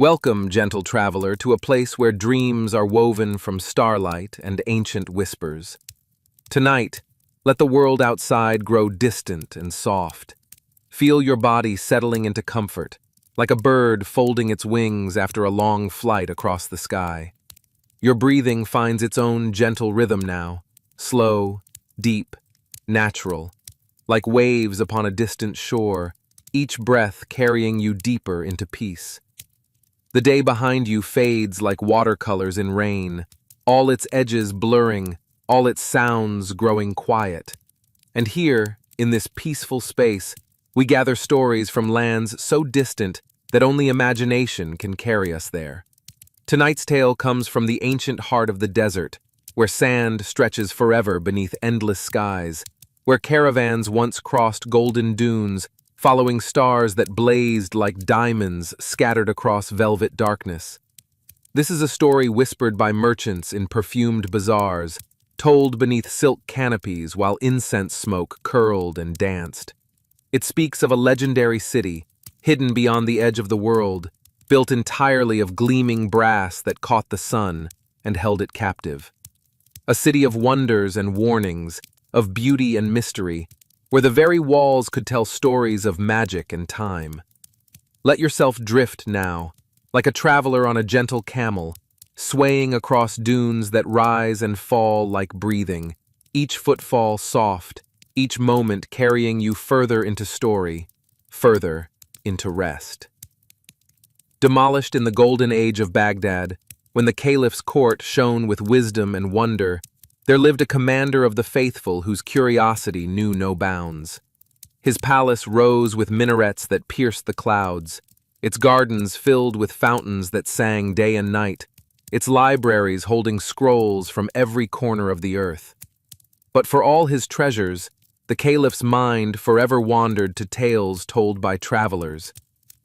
Welcome, gentle traveler, to a place where dreams are woven from starlight and ancient whispers. Tonight, let the world outside grow distant and soft. Feel your body settling into comfort, like a bird folding its wings after a long flight across the sky. Your breathing finds its own gentle rhythm now, slow, deep, natural, like waves upon a distant shore, each breath carrying you deeper into peace. The day behind you fades like watercolors in rain, all its edges blurring, all its sounds growing quiet. And here, in this peaceful space, we gather stories from lands so distant that only imagination can carry us there. Tonight's tale comes from the ancient heart of the desert, where sand stretches forever beneath endless skies, where caravans once crossed golden dunes, following stars that blazed like diamonds scattered across velvet darkness. This is a story whispered by merchants in perfumed bazaars, told beneath silk canopies while incense smoke curled and danced. It speaks of a legendary city, hidden beyond the edge of the world, built entirely of gleaming brass that caught the sun and held it captive. A city of wonders and warnings, of beauty and mystery, where the very walls could tell stories of magic and time. Let yourself drift now, like a traveler on a gentle camel, swaying across dunes that rise and fall like breathing, each footfall soft, each moment carrying you further into story, further into rest. Demolished in the golden age of Baghdad, when the caliph's court shone with wisdom and wonder, there lived a commander of the faithful whose curiosity knew no bounds. His palace rose with minarets that pierced the clouds, its gardens filled with fountains that sang day and night, its libraries holding scrolls from every corner of the earth. But for all his treasures, the caliph's mind forever wandered to tales told by travelers,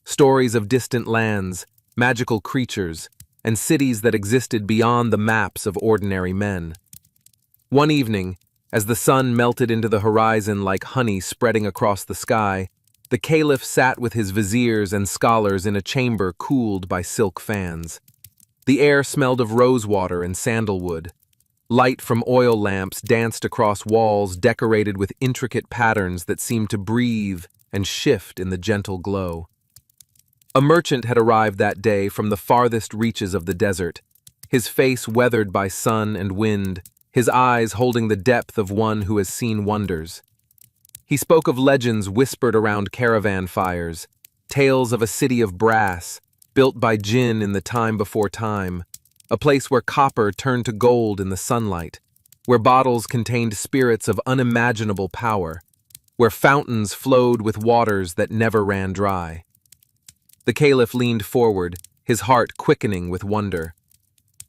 stories of distant lands, magical creatures, and cities that existed beyond the maps of ordinary men. One evening, as the sun melted into the horizon like honey spreading across the sky, the caliph sat with his viziers and scholars in a chamber cooled by silk fans. The air smelled of rosewater and sandalwood. Light from oil lamps danced across walls decorated with intricate patterns that seemed to breathe and shift in the gentle glow. A merchant had arrived that day from the farthest reaches of the desert, his face weathered by sun and wind, his eyes holding the depth of one who has seen wonders. He spoke of legends whispered around caravan fires, tales of a city of brass, built by jinn in the time before time, a place where copper turned to gold in the sunlight, where bottles contained spirits of unimaginable power, where fountains flowed with waters that never ran dry. The caliph leaned forward, his heart quickening with wonder.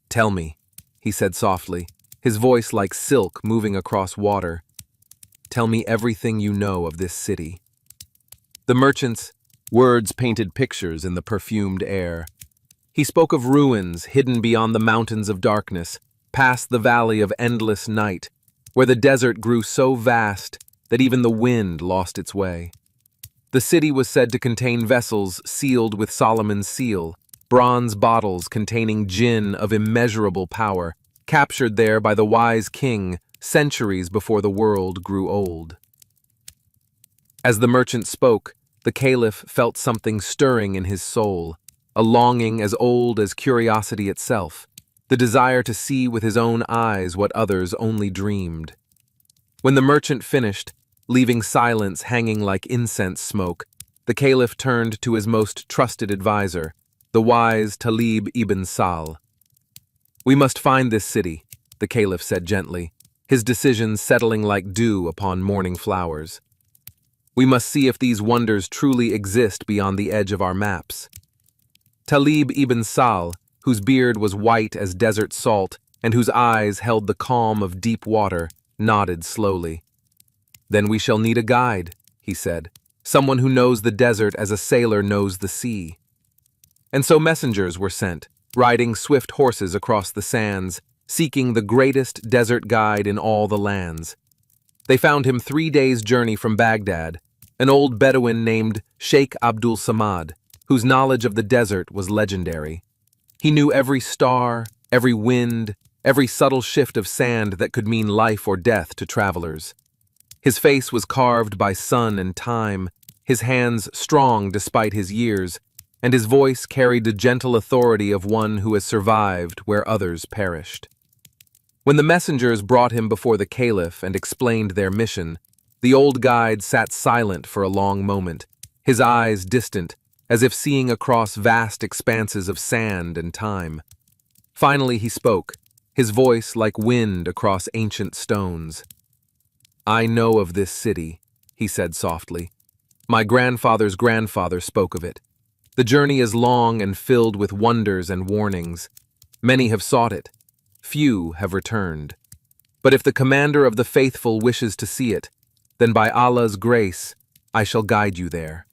"Tell me," he said softly, his voice like silk moving across water. "Tell me everything you know of this city." The merchant's words painted pictures in the perfumed air. He spoke of ruins hidden beyond the mountains of darkness, past the valley of endless night, where the desert grew so vast that even the wind lost its way. The city was said to contain vessels sealed with Solomon's seal, bronze bottles containing gin of immeasurable power, captured there by the wise king centuries before the world grew old. As the merchant spoke, the caliph felt something stirring in his soul, a longing as old as curiosity itself, the desire to see with his own eyes what others only dreamed. When the merchant finished, leaving silence hanging like incense smoke, the caliph turned to his most trusted advisor, the wise Talib ibn Sal. "We must find this city," the caliph said gently, his decision settling like dew upon morning flowers. "We must see if these wonders truly exist beyond the edge of our maps." Talib ibn Sal, whose beard was white as desert salt and whose eyes held the calm of deep water, nodded slowly. "Then we shall need a guide," he said, "someone who knows the desert as a sailor knows the sea." And so messengers were sent, riding swift horses across the sands, seeking the greatest desert guide in all the lands. They found him 3 days' journey from Baghdad, an old Bedouin named Sheikh Abdul Samad, whose knowledge of the desert was legendary. He knew every star, every wind, every subtle shift of sand that could mean life or death to travelers. His face was carved by sun and time, his hands strong despite his years, and his voice carried the gentle authority of one who has survived where others perished. When the messengers brought him before the caliph and explained their mission, the old guide sat silent for a long moment, his eyes distant, as if seeing across vast expanses of sand and time. Finally he spoke, his voice like wind across ancient stones. "I know of this city," he said softly. "My grandfather's grandfather spoke of it. The journey is long and filled with wonders and warnings. Many have sought it. Few have returned. But if the commander of the faithful wishes to see it, then by Allah's grace, I shall guide you there."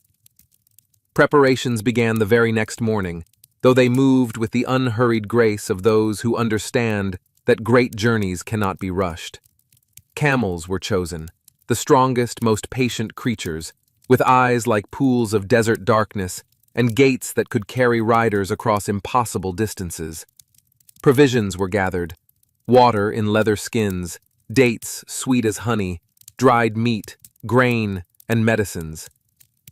Preparations began the very next morning, though they moved with the unhurried grace of those who understand that great journeys cannot be rushed. Camels were chosen, the strongest, most patient creatures, with eyes like pools of desert darkness and gaits that could carry riders across impossible distances. Provisions were gathered, water in leather skins, dates sweet as honey, dried meat, grain, and medicines.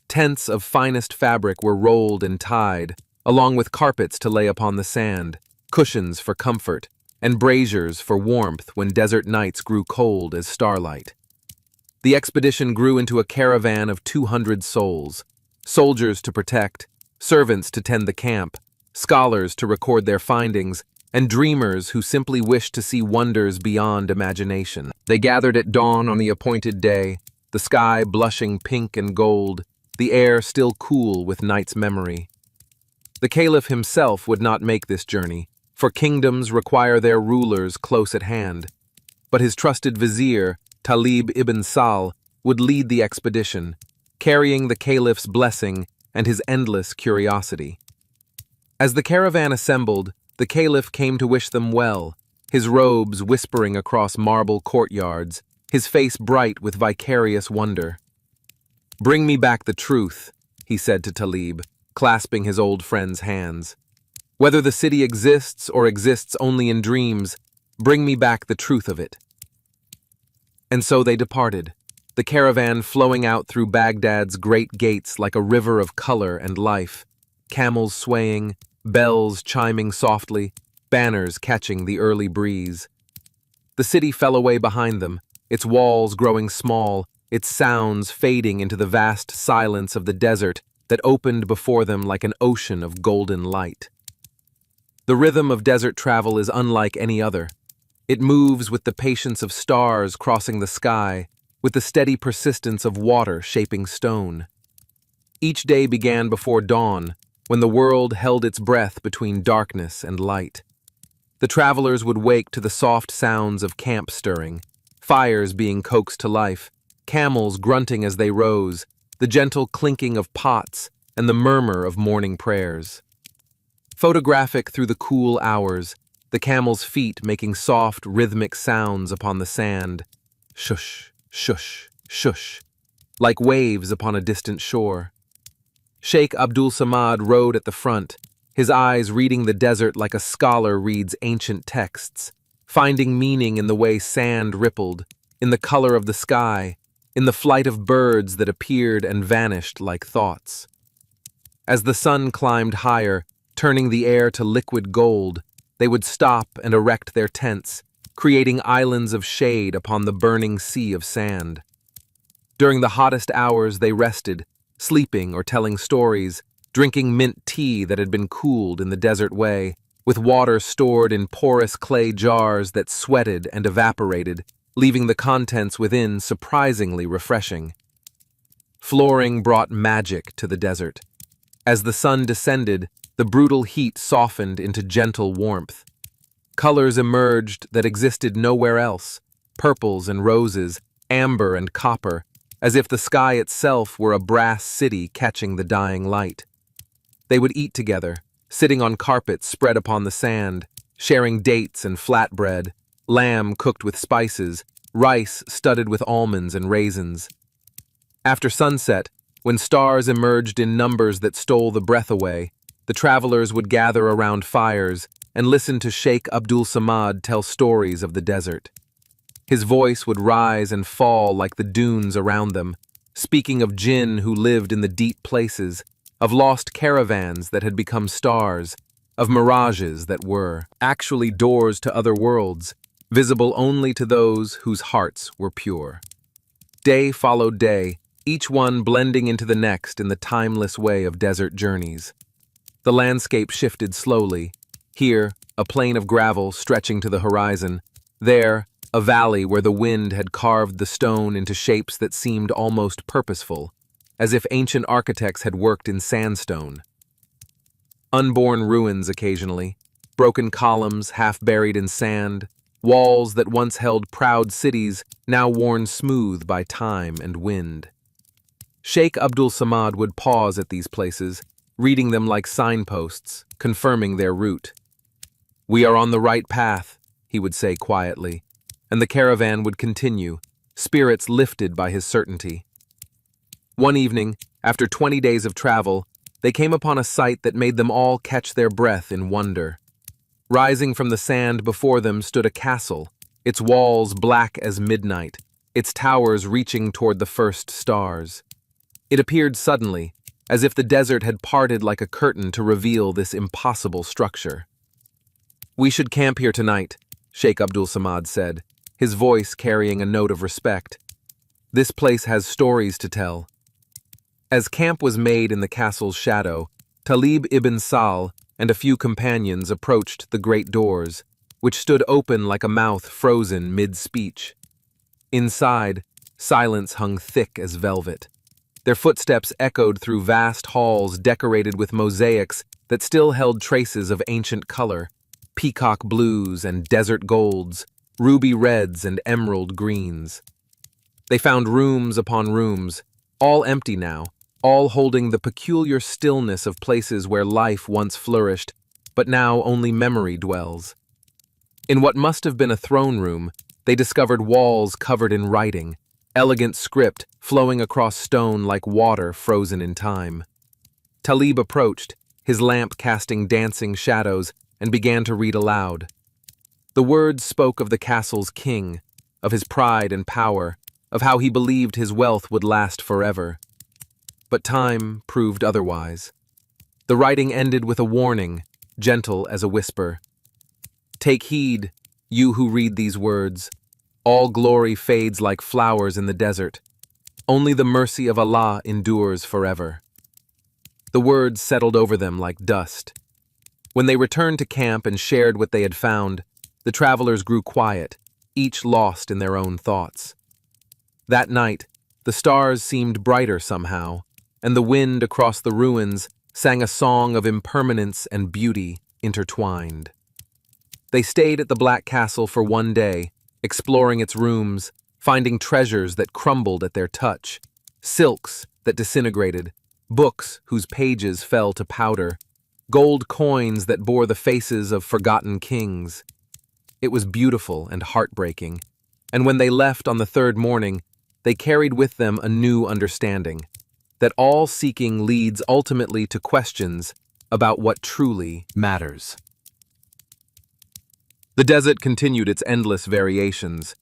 Tents of finest fabric were rolled and tied, along with carpets to lay upon the sand, cushions for comfort, and braziers for warmth when desert nights grew cold as starlight. The expedition grew into a caravan of 200 souls, soldiers to protect, servants to tend the camp, scholars to record their findings, and dreamers who simply wished to see wonders beyond imagination. They gathered at dawn on the appointed day, the sky blushing pink and gold, the air still cool with night's memory. The caliph himself would not make this journey, for kingdoms require their rulers close at hand. But his trusted vizier, Talib ibn Sal, would lead the expedition, carrying the caliph's blessing and his endless curiosity. As the caravan assembled, the caliph came to wish them well, his robes whispering across marble courtyards, his face bright with vicarious wonder. "Bring me back the truth," he said to Talib, clasping his old friend's hands. "Whether the city exists or exists only in dreams, bring me back the truth of it." And so they departed, the caravan flowing out through Baghdad's great gates like a river of color and life, camels swaying, bells chiming softly, banners catching the early breeze. The city fell away behind them, its walls growing small, its sounds fading into the vast silence of the desert that opened before them like an ocean of golden light. The rhythm of desert travel is unlike any other. It moves with the patience of stars crossing the sky, with the steady persistence of water shaping stone. Each day began before dawn, when the world held its breath between darkness and light. The travelers would wake to the soft sounds of camp stirring, fires being coaxed to life, camels grunting as they rose, the gentle clinking of pots, and the murmur of morning prayers. Photographic through the cool hours, the camels' feet making soft, rhythmic sounds upon the sand, shush, shush, shush, like waves upon a distant shore. Sheikh Abdul Samad rode at the front, his eyes reading the desert like a scholar reads ancient texts, finding meaning in the way sand rippled, in the color of the sky, in the flight of birds that appeared and vanished like thoughts. As the sun climbed higher, turning the air to liquid gold, they would stop and erect their tents, creating islands of shade upon the burning sea of sand. During the hottest hours they rested, sleeping or telling stories, drinking mint tea that had been cooled in the desert way, with water stored in porous clay jars that sweated and evaporated, leaving the contents within surprisingly refreshing. Flooring brought magic to the desert. As the sun descended, the brutal heat softened into gentle warmth. Colors emerged that existed nowhere else, purples and roses, amber and copper, as if the sky itself were a brass city catching the dying light. They would eat together, sitting on carpets spread upon the sand, sharing dates and flatbread, lamb cooked with spices, rice studded with almonds and raisins. After sunset, When stars emerged in numbers that stole the breath away, the travelers would gather around fires and listen to Sheikh Abdul Samad tell stories of the desert. His voice would rise and fall like the dunes around them, speaking of jinn who lived in the deep places, of lost caravans that had become stars, of mirages that were actually doors to other worlds, visible only to those whose hearts were pure. Day followed day, each one blending into the next in the timeless way of desert journeys. The landscape shifted slowly. Here, a plain of gravel stretching to the horizon. There, a valley where the wind had carved the stone into shapes that seemed almost purposeful, as if ancient architects had worked in sandstone. Unborn ruins occasionally, broken columns half buried in sand, walls that once held proud cities now worn smooth by time and wind. Sheikh Abdul Samad would pause at these places, reading them like signposts, confirming their route. "We are on the right path," he would say quietly, and the caravan would continue, spirits lifted by his certainty. One evening, after 20 days of travel, they came upon a sight that made them all catch their breath in wonder. Rising from the sand before them stood a castle, its walls black as midnight, its towers reaching toward the first stars. It appeared suddenly, as if the desert had parted like a curtain to reveal this impossible structure. "We should camp here tonight," Sheikh Abdul Samad said, his voice carrying a note of respect. "This place has stories to tell." As camp was made in the castle's shadow, Talib ibn Sal and a few companions approached the great doors, which stood open like a mouth frozen mid-speech. Inside, silence hung thick as velvet. Their footsteps echoed through vast halls decorated with mosaics that still held traces of ancient color, peacock blues and desert golds, ruby reds and emerald greens. They found rooms upon rooms, all empty now, all holding the peculiar stillness of places where life once flourished, but now only memory dwells. In what must have been a throne room, they discovered walls covered in writing, elegant script flowing across stone like water frozen in time. Talib approached, his lamp casting dancing shadows, and began to read aloud. The words spoke of the castle's king, of his pride and power, of how he believed his wealth would last forever. But time proved otherwise. The writing ended with a warning, gentle as a whisper. "Take heed, you who read these words. All glory fades like flowers in the desert. Only the mercy of Allah endures forever." The words settled over them like dust. When they returned to camp and shared what they had found, the travelers grew quiet, each lost in their own thoughts. That night, the stars seemed brighter somehow, and the wind across the ruins sang a song of impermanence and beauty intertwined. They stayed at the Black Castle for one day, exploring its rooms, finding treasures that crumbled at their touch, silks that disintegrated, books whose pages fell to powder, gold coins that bore the faces of forgotten kings. It was beautiful and heartbreaking, and when they left on the third morning, they carried with them a new understanding, that all seeking leads ultimately to questions about what truly matters. The desert continued its endless variations.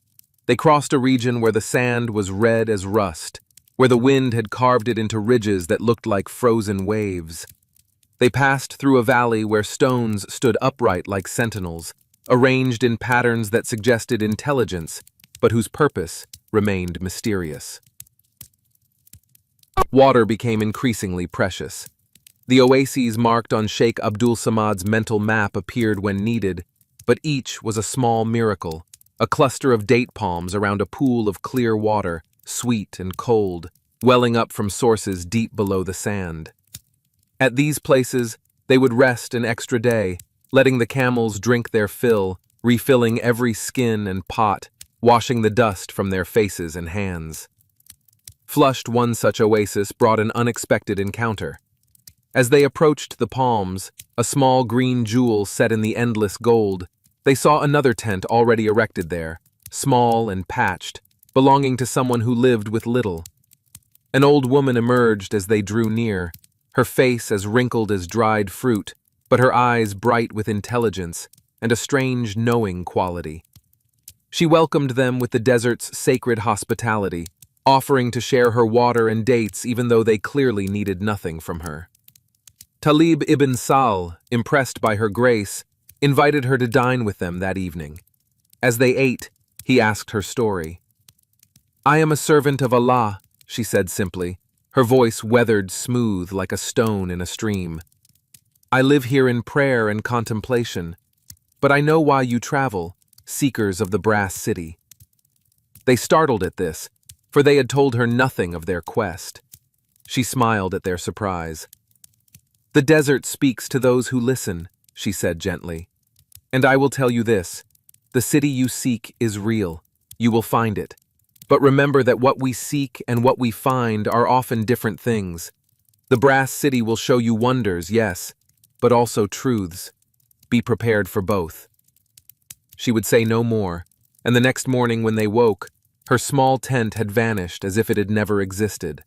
They crossed a region where the sand was red as rust, where the wind had carved it into ridges that looked like frozen waves. They passed through a valley where stones stood upright like sentinels, arranged in patterns that suggested intelligence, but whose purpose remained mysterious. Water became increasingly precious. The oases marked on Sheikh Abdul Samad's mental map appeared when needed, but each was a small miracle, a cluster of date palms around a pool of clear water, sweet and cold, welling up from sources deep below the sand. At these places, they would rest an extra day, letting the camels drink their fill, refilling every skin and pot, washing the dust from their faces and hands. Flushed, one such oasis brought an unexpected encounter. As they approached the palms, a small green jewel set in the endless gold, they saw another tent already erected there, small and patched, belonging to someone who lived with little. An old woman emerged as they drew near, her face as wrinkled as dried fruit, but her eyes bright with intelligence and a strange knowing quality. She welcomed them with the desert's sacred hospitality, offering to share her water and dates even though they clearly needed nothing from her. Talib ibn Sal, impressed by her grace, invited her to dine with them that evening. As they ate, he asked her story. "I am a servant of Allah," she said simply, her voice weathered smooth like a stone in a stream. "I live here in prayer and contemplation, but I know why you travel, seekers of the brass city." They startled at this, for they had told her nothing of their quest. She smiled at their surprise. "The desert speaks to those who listen," she said gently. "And I will tell you this, the city you seek is real. You will find it. But remember that what we seek and what we find are often different things. The brass city will show you wonders, yes, but also truths. Be prepared for both." She would say no more, and the next morning when they woke, her small tent had vanished as if it had never existed.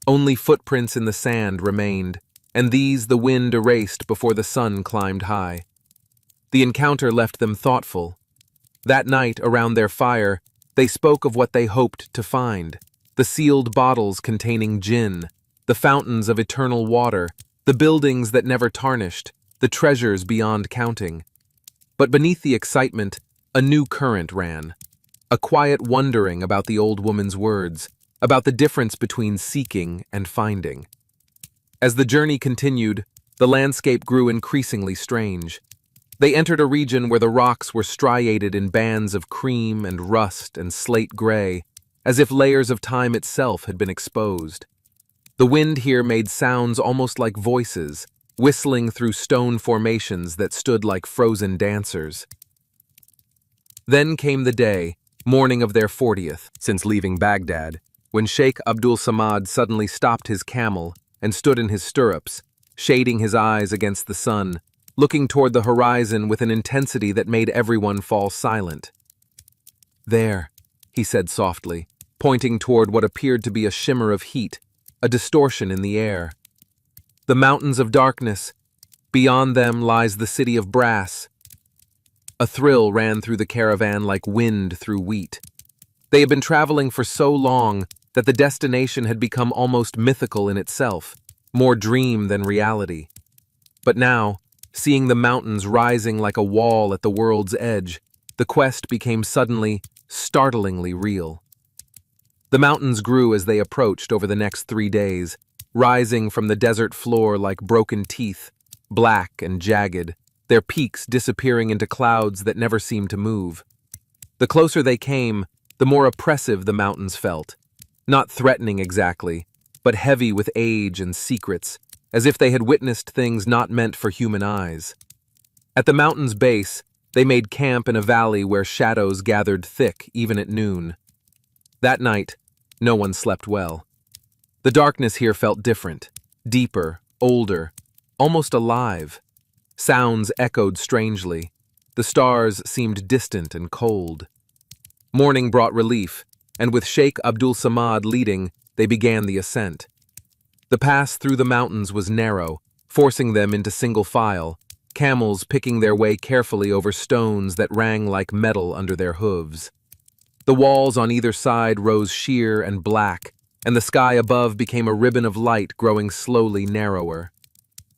Only footprints in the sand remained, and these the wind erased before the sun climbed high. The encounter left them thoughtful. That night, around their fire, they spoke of what they hoped to find: the sealed bottles containing gin, the fountains of eternal water, the buildings that never tarnished, the treasures beyond counting. But beneath the excitement, a new current ran, a quiet wondering about the old woman's words, about the difference between seeking and finding. As the journey continued, the landscape grew increasingly strange. They entered a region where the rocks were striated in bands of cream and rust and slate gray, as if layers of time itself had been exposed. The wind here made sounds almost like voices, whistling through stone formations that stood like frozen dancers. Then came the day, morning of their 40th, since leaving Baghdad, when Sheikh Abdul Samad suddenly stopped his camel and stood in his stirrups, shading his eyes against the sun, looking toward the horizon with an intensity that made everyone fall silent. "There," he said softly, pointing toward what appeared to be a shimmer of heat, a distortion in the air. "The mountains of darkness. Beyond them lies the city of brass." A thrill ran through the caravan like wind through wheat. They had been traveling for so long that the destination had become almost mythical in itself, more dream than reality. But now, seeing the mountains rising like a wall at the world's edge, the quest became suddenly, startlingly real. The mountains grew as they approached over the next 3 days, rising from the desert floor like broken teeth, black and jagged, their peaks disappearing into clouds that never seemed to move. The closer they came, the more oppressive the mountains felt. Not threatening exactly, but heavy with age and secrets, as if they had witnessed things not meant for human eyes. At the mountain's base, they made camp in a valley where shadows gathered thick even at noon. That night, no one slept well. The darkness here felt different, deeper, older, almost alive. Sounds echoed strangely. The stars seemed distant and cold. Morning brought relief, and with Sheikh Abdul Samad leading, they began the ascent. The pass through the mountains was narrow, forcing them into single file, camels picking their way carefully over stones that rang like metal under their hooves. The walls on either side rose sheer and black, and the sky above became a ribbon of light growing slowly narrower.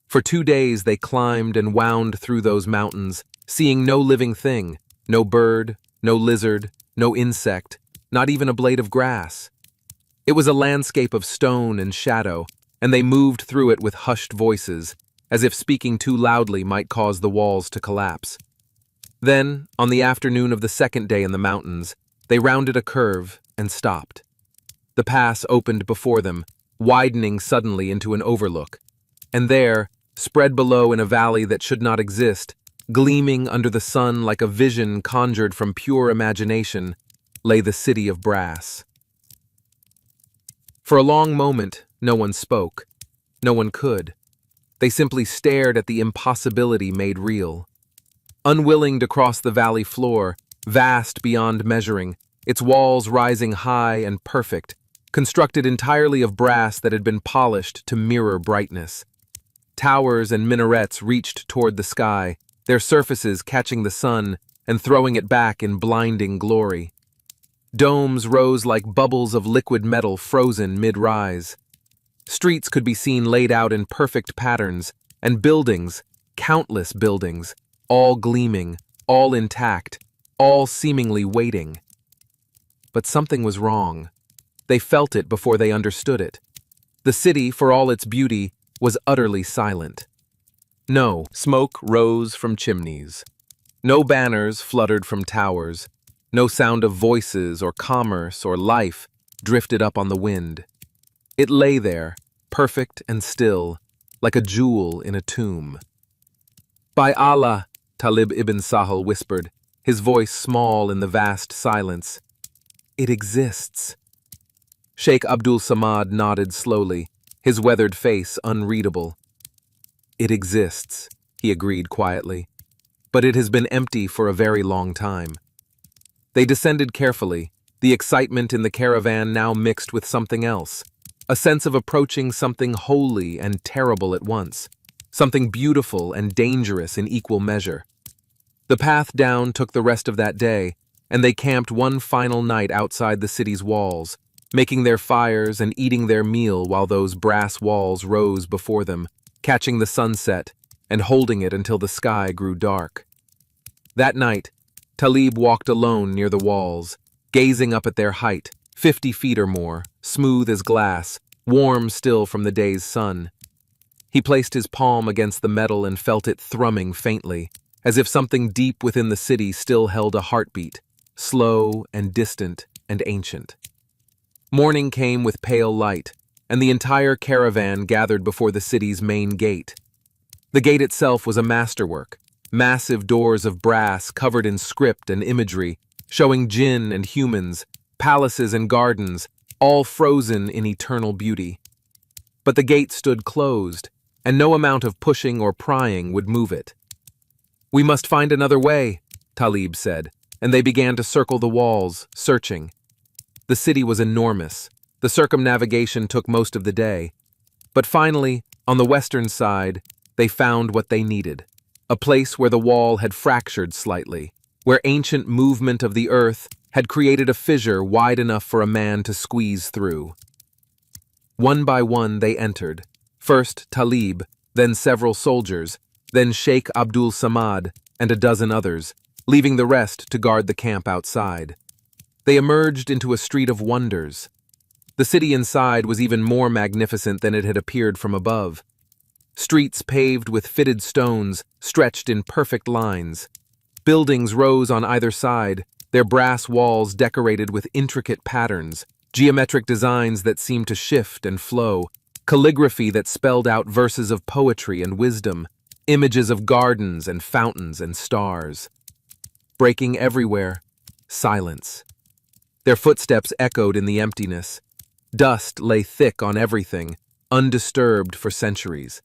For 2 days they climbed and wound through those mountains, seeing no living thing, no bird, no lizard, no insect, not even a blade of grass. It was a landscape of stone and shadow, and they moved through it with hushed voices, as if speaking too loudly might cause the walls to collapse. Then, on the afternoon of the second day in the mountains, they rounded a curve and stopped. The pass opened before them, widening suddenly into an overlook, and there, spread below in a valley that should not exist, gleaming under the sun like a vision conjured from pure imagination, lay the city of brass. For a long moment, no one spoke. No one could. They simply stared at the impossibility made real. Unwilling to cross the valley floor, vast beyond measuring, its walls rising high and perfect, constructed entirely of brass that had been polished to mirror brightness. Towers and minarets reached toward the sky, their surfaces catching the sun and throwing it back in blinding glory. Domes rose like bubbles of liquid metal frozen mid-rise. Streets could be seen laid out in perfect patterns, and buildings, countless buildings, all gleaming, all intact, all seemingly waiting. But something was wrong. They felt it before they understood it. The city, for all its beauty, was utterly silent. No smoke rose from chimneys. No banners fluttered from towers. No sound of voices or commerce or life drifted up on the wind. It lay there, perfect and still, like a jewel in a tomb. "By Allah," Talib ibn Sahal whispered, his voice small in the vast silence. "It exists." Sheikh Abdul Samad nodded slowly, his weathered face unreadable. "It exists," he agreed quietly, "but it has been empty for a very long time." They descended carefully, the excitement in the caravan now mixed with something else, a sense of approaching something holy and terrible at once, something beautiful and dangerous in equal measure. The path down took the rest of that day, and they camped one final night outside the city's walls, making their fires and eating their meal while those brass walls rose before them, catching the sunset and holding it until the sky grew dark. That night, Talib walked alone near the walls, gazing up at their height, 50 feet or more, smooth as glass, warm still from the day's sun. He placed his palm against the metal and felt it thrumming faintly, as if something deep within the city still held a heartbeat, slow and distant and ancient. Morning came with pale light, and the entire caravan gathered before the city's main gate. The gate itself was a masterwork, massive doors of brass covered in script and imagery, showing jinn and humans, palaces and gardens, all frozen in eternal beauty. But the gate stood closed, and no amount of pushing or prying would move it. "We must find another way," Talib said, and they began to circle the walls, searching. The city was enormous. The circumnavigation took most of the day. But finally, on the western side, they found what they needed, a place where the wall had fractured slightly, where ancient movement of the earth had created a fissure wide enough for a man to squeeze through. One by one they entered, first Talib, then several soldiers, then Sheikh Abdul Samad and a dozen others, leaving the rest to guard the camp outside. They emerged into a street of wonders. The city inside was even more magnificent than it had appeared from above. Streets paved with fitted stones stretched in perfect lines. Buildings rose on either side, their brass walls decorated with intricate patterns, geometric designs that seemed to shift and flow, calligraphy that spelled out verses of poetry and wisdom, images of gardens and fountains and stars. Breaking everywhere, silence. Their footsteps echoed in the emptiness. Dust lay thick on everything, undisturbed for centuries.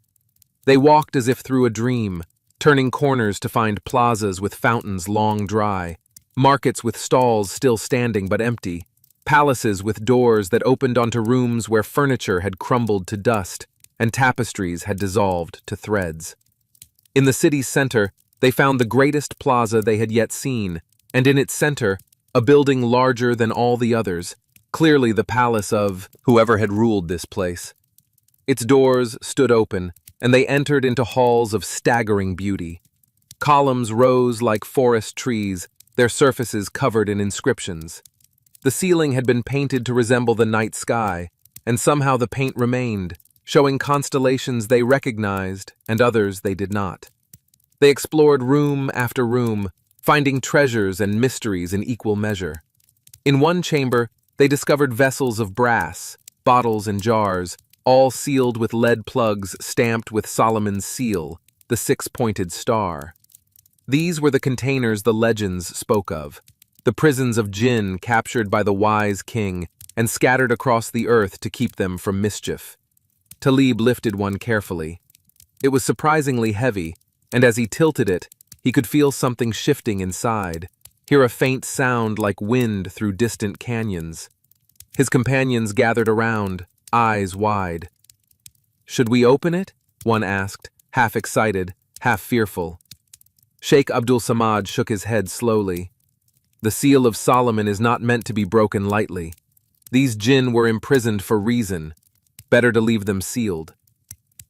They walked as if through a dream, turning corners to find plazas with fountains long dry, markets with stalls still standing but empty, palaces with doors that opened onto rooms where furniture had crumbled to dust and tapestries had dissolved to threads. In the city's center, they found the greatest plaza they had yet seen, and in its center, a building larger than all the others, clearly the palace of whoever had ruled this place. Its doors stood open, and they entered into halls of staggering beauty. Columns rose like forest trees, their surfaces covered in inscriptions. The ceiling had been painted to resemble the night sky, and somehow the paint remained, showing constellations they recognized and others they did not. They explored room after room, finding treasures and mysteries in equal measure. In one chamber, they discovered vessels of brass, bottles and jars, all sealed with lead plugs stamped with Solomon's seal, the six-pointed star. These were the containers the legends spoke of, the prisons of jinn captured by the wise king and scattered across the earth to keep them from mischief. Talib lifted one carefully. It was surprisingly heavy, and as he tilted it, he could feel something shifting inside, hear a faint sound like wind through distant canyons. His companions gathered around, eyes wide. "Should we open it?" one asked, half excited, half fearful. Sheikh Abdul Samad shook his head slowly. "The seal of Solomon is not meant to be broken lightly. These jinn were imprisoned for reason. Better to leave them sealed."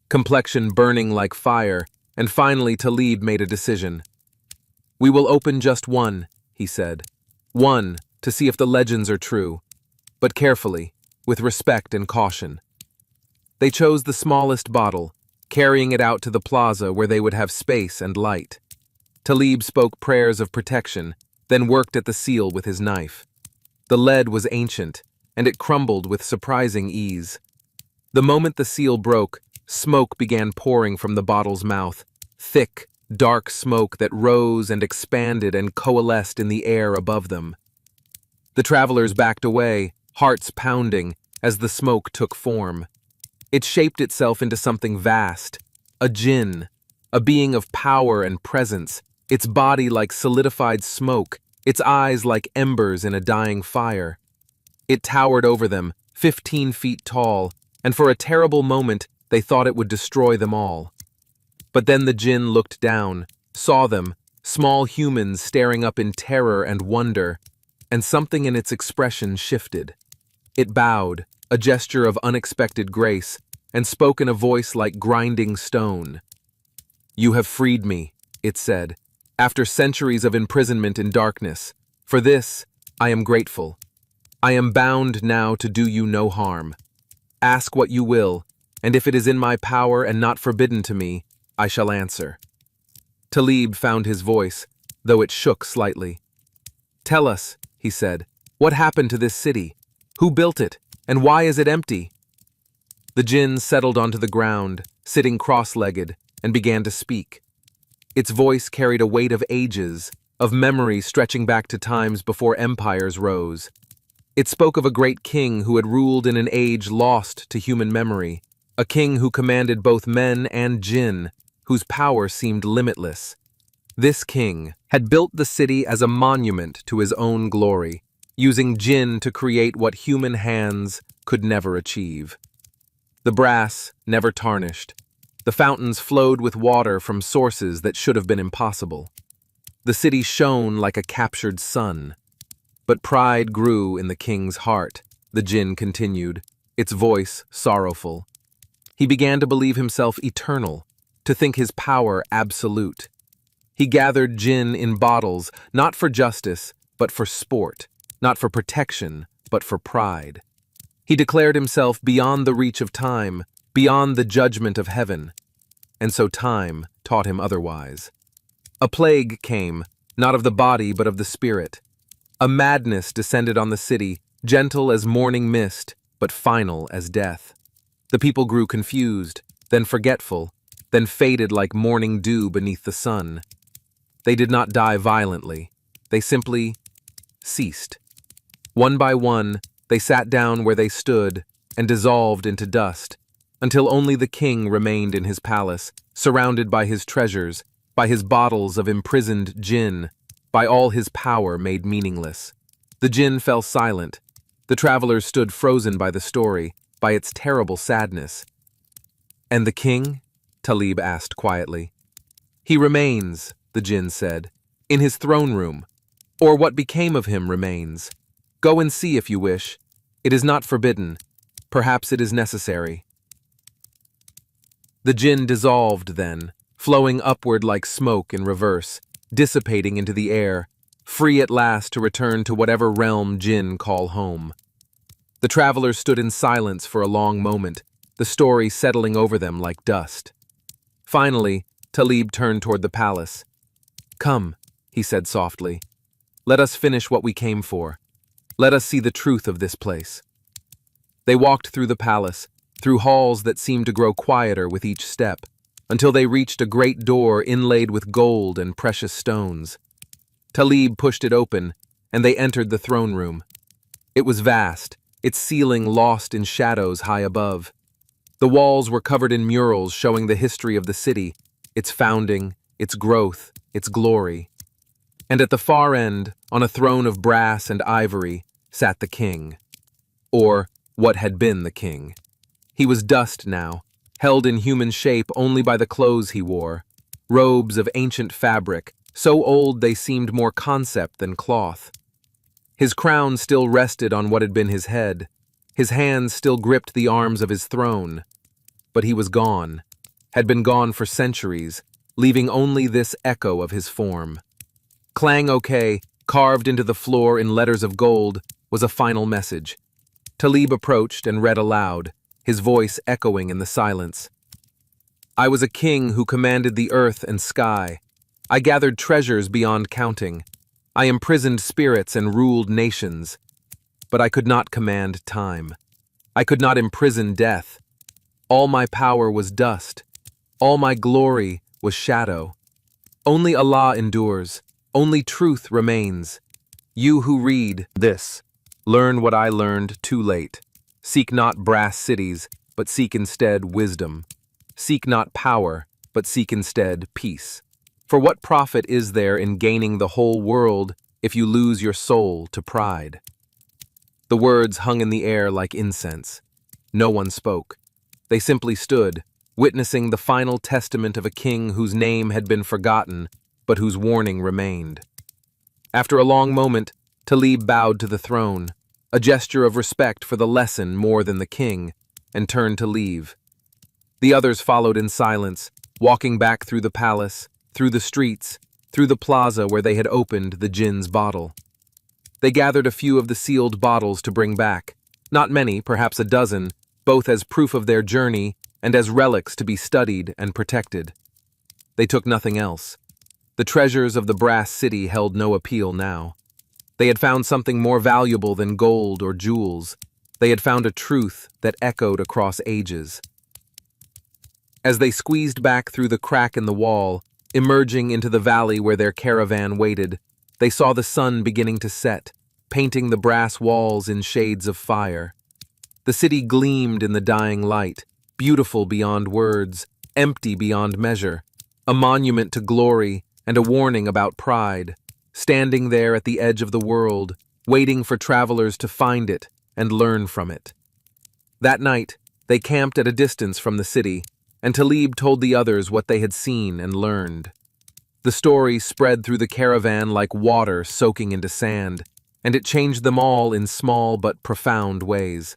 Complexion burning like fire, and finally Talib made a decision. "We will open just one," he said. "One, to see if the legends are true. But carefully, with respect and caution." They chose the smallest bottle, carrying it out to the plaza where they would have space and light. Talib spoke prayers of protection, then worked at the seal with his knife. The lead was ancient, and it crumbled with surprising ease. The moment the seal broke, smoke began pouring from the bottle's mouth, thick, dark smoke that rose and expanded and coalesced in the air above them. The travelers backed away, hearts pounding, as the smoke took form. It shaped itself into something vast, a jinn, a being of power and presence, its body like solidified smoke, its eyes like embers in a dying fire. It towered over them, 15 feet tall, and for a terrible moment they thought it would destroy them all. But then the jinn looked down, saw them, small humans staring up in terror and wonder, and something in its expression shifted. It bowed, a gesture of unexpected grace, and spoke in a voice like grinding stone. "You have freed me," it said, "after centuries of imprisonment in darkness. For this, I am grateful. I am bound now to do you no harm. Ask what you will, and if it is in my power and not forbidden to me, I shall answer." Talib found his voice, though it shook slightly. "Tell us," he said, "what happened to this city? Who built it, and why is it empty?" The jinn settled onto the ground, sitting cross-legged, and began to speak. Its voice carried a weight of ages, of memory stretching back to times before empires rose. It spoke of a great king who had ruled in an age lost to human memory, a king who commanded both men and jinn, whose power seemed limitless. This king had built the city as a monument to his own glory, using jinn to create what human hands could never achieve. The brass never tarnished. The fountains flowed with water from sources that should have been impossible. The city shone like a captured sun. But pride grew in the king's heart, the jinn continued, its voice sorrowful. He began to believe himself eternal, to think his power absolute. He gathered jinn in bottles, not for justice, but for sport, not for protection, but for pride. He declared himself beyond the reach of time, beyond the judgment of heaven. And so time taught him otherwise. A plague came, not of the body but of the spirit. A madness descended on the city, gentle as morning mist, but final as death. The people grew confused, then forgetful, then faded like morning dew beneath the sun. They did not die violently. They simply ceased. One by one, they sat down where they stood and dissolved into dust, until only the king remained in his palace, surrounded by his treasures, by his bottles of imprisoned jinn, by all his power made meaningless. The jinn fell silent. The travelers stood frozen by the story, by its terrible sadness. "And the king?" Talib asked quietly. "He remains," the jinn said, "in his throne room. Or what became of him remains. Go and see if you wish. It is not forbidden. Perhaps it is necessary." The jinn dissolved then, flowing upward like smoke in reverse, dissipating into the air, free at last to return to whatever realm jinn call home. The travelers stood in silence for a long moment, the story settling over them like dust. Finally, Talib turned toward the palace. "Come," he said softly. "Let us finish what we came for. Let us see the truth of this place." They walked through the palace, through halls that seemed to grow quieter with each step, until they reached a great door inlaid with gold and precious stones. Talib pushed it open, and they entered the throne room. It was vast, its ceiling lost in shadows high above. The walls were covered in murals showing the history of the city, its founding, its growth, its glory. And at the far end, on a throne of brass and ivory, sat the king. or what had been the king. He was dust now, held in human shape only by the clothes he wore, robes of ancient fabric, so old they seemed more concept than cloth. His crown still rested on what had been his head. His hands still gripped the arms of his throne. But he was gone, had been gone for centuries, leaving only this echo of his form. Clang OK, carved into the floor in letters of gold, was a final message. Talib approached and read aloud, his voice echoing in the silence. I was a king who commanded the earth and sky. I gathered treasures beyond counting. I imprisoned spirits and ruled nations. But I could not command time. I could not imprison death. All my power was dust. All my glory was shadow. Only Allah endures. Only truth remains. You who read this, learn what I learned too late. Seek not brass cities, but seek instead wisdom. Seek not power, but seek instead peace. For what profit is there in gaining the whole world if you lose your soul to pride? The words hung in the air like incense. No one spoke. They simply stood, witnessing the final testament of a king whose name had been forgotten, but whose warning remained. After a long moment, Talib bowed to the throne, a gesture of respect for the lesson more than the king, and turned to leave. The others followed in silence, walking back through the palace, through the streets, through the plaza where they had opened the jinn's bottle. They gathered a few of the sealed bottles to bring back, not many, perhaps a dozen, both as proof of their journey and as relics to be studied and protected. They took nothing else. The treasures of the brass city held no appeal now. They had found something more valuable than gold or jewels. They had found a truth that echoed across ages. As they squeezed back through the crack in the wall, emerging into the valley where their caravan waited, they saw the sun beginning to set, painting the brass walls in shades of fire. The city gleamed in the dying light, beautiful beyond words, empty beyond measure, a monument to glory and a warning about pride, standing there at the edge of the world, waiting for travelers to find it and learn from it. That night, they camped at a distance from the city, and Talib told the others what they had seen and learned. The story spread through the caravan like water soaking into sand, and it changed them all in small but profound ways.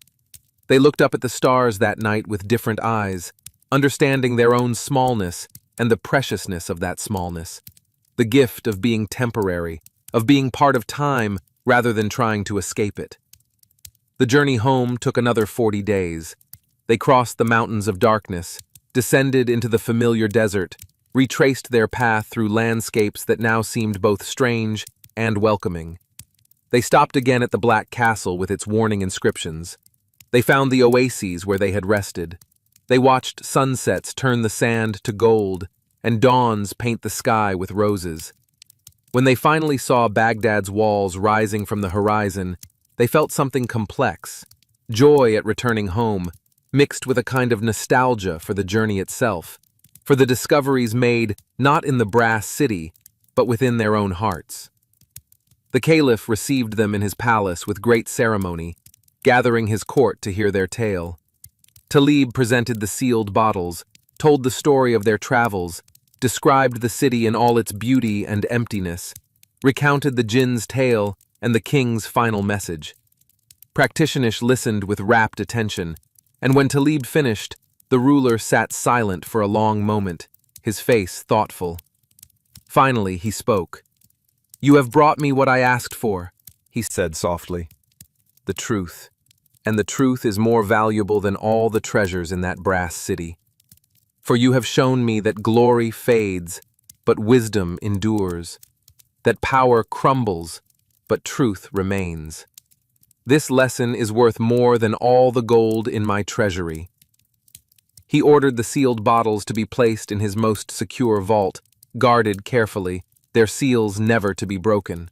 They looked up at the stars that night with different eyes, understanding their own smallness and the preciousness of that smallness, the gift of being temporary, of being part of time rather than trying to escape it. The journey home took another 40 days. They crossed the mountains of darkness, descended into the familiar desert, retraced their path through landscapes that now seemed both strange and welcoming. They stopped again at the Black Castle with its warning inscriptions. They found the oases where they had rested. They watched sunsets turn the sand to gold and dawns paint the sky with roses. When they finally saw Baghdad's walls rising from the horizon, they felt something complex, joy at returning home, mixed with a kind of nostalgia for the journey itself, for the discoveries made not in the brass city, but within their own hearts. The caliph received them in his palace with great ceremony, gathering his court to hear their tale. Talib presented the sealed bottles, told the story of their travels, described the city in all its beauty and emptiness, recounted the jinn's tale and the king's final message. Practitioners listened with rapt attention, and when Talib finished, the ruler sat silent for a long moment, his face thoughtful. Finally, he spoke. "You have brought me what I asked for," he said softly. "The truth. And the truth is more valuable than all the treasures in that brass city. For you have shown me that glory fades, but wisdom endures, that power crumbles, but truth remains. This lesson is worth more than all the gold in my treasury." He ordered the sealed bottles to be placed in his most secure vault, guarded carefully, their seals never to be broken.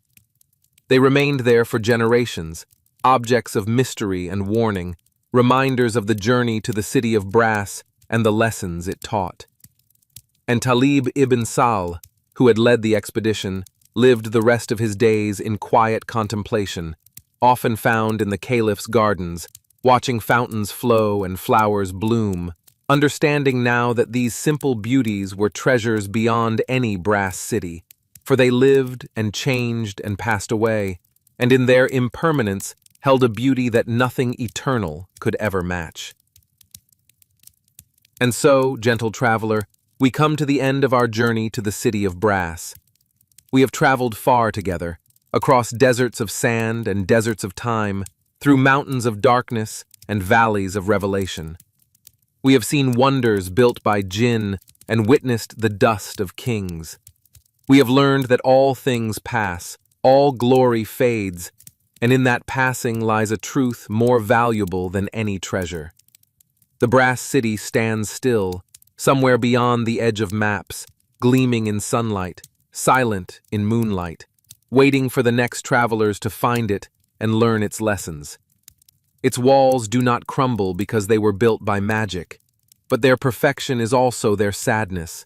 They remained there for generations, objects of mystery and warning, reminders of the journey to the city of brass and the lessons it taught. And Talib ibn Sal, who had led the expedition, lived the rest of his days in quiet contemplation, often found in the caliph's gardens, watching fountains flow and flowers bloom, understanding now that these simple beauties were treasures beyond any brass city, for they lived and changed and passed away, and in their impermanence held a beauty that nothing eternal could ever match. And so, gentle traveler, we come to the end of our journey to the city of brass. We have traveled far together, across deserts of sand and deserts of time, through mountains of darkness and valleys of revelation. We have seen wonders built by jinn and witnessed the dust of kings. We have learned that all things pass, all glory fades, and in that passing lies a truth more valuable than any treasure. The brass city stands still, somewhere beyond the edge of maps, gleaming in sunlight, silent in moonlight, waiting for the next travelers to find it and learn its lessons. Its walls do not crumble because they were built by magic, but their perfection is also their sadness.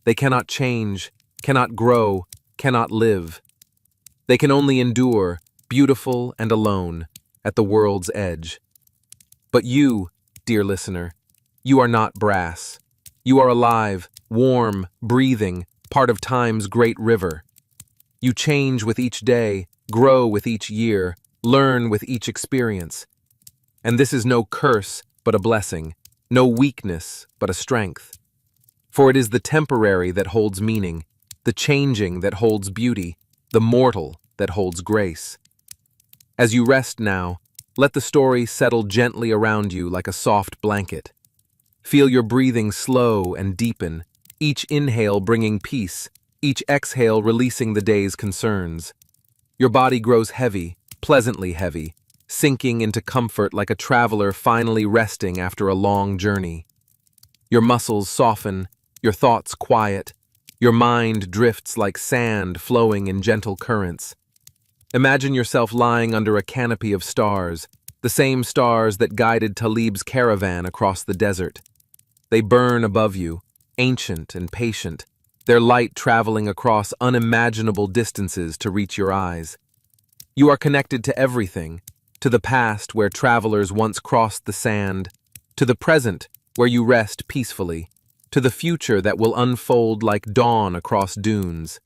They cannot change, cannot grow, cannot live. They can only endure, beautiful and alone, at the world's edge. But you, dear listener, you are not brass. You are alive, warm, breathing, part of time's great river. You change with each day, grow with each year, learn with each experience. And this is no curse, but a blessing, no weakness, but a strength. For it is the temporary that holds meaning, the changing that holds beauty, the mortal that holds grace. As you rest now, let the story settle gently around you like a soft blanket. Feel your breathing slow and deepen, each inhale bringing peace, each exhale releasing the day's concerns. Your body grows heavy, pleasantly heavy, sinking into comfort like a traveler finally resting after a long journey. Your muscles soften, your thoughts quiet, your mind drifts like sand flowing in gentle currents. Imagine yourself lying under a canopy of stars, the same stars that guided Talib's caravan across the desert. They burn above you, ancient and patient, their light traveling across unimaginable distances to reach your eyes. You are connected to everything, to the past where travelers once crossed the sand, to the present where you rest peacefully, to the future that will unfold like dawn across dunes.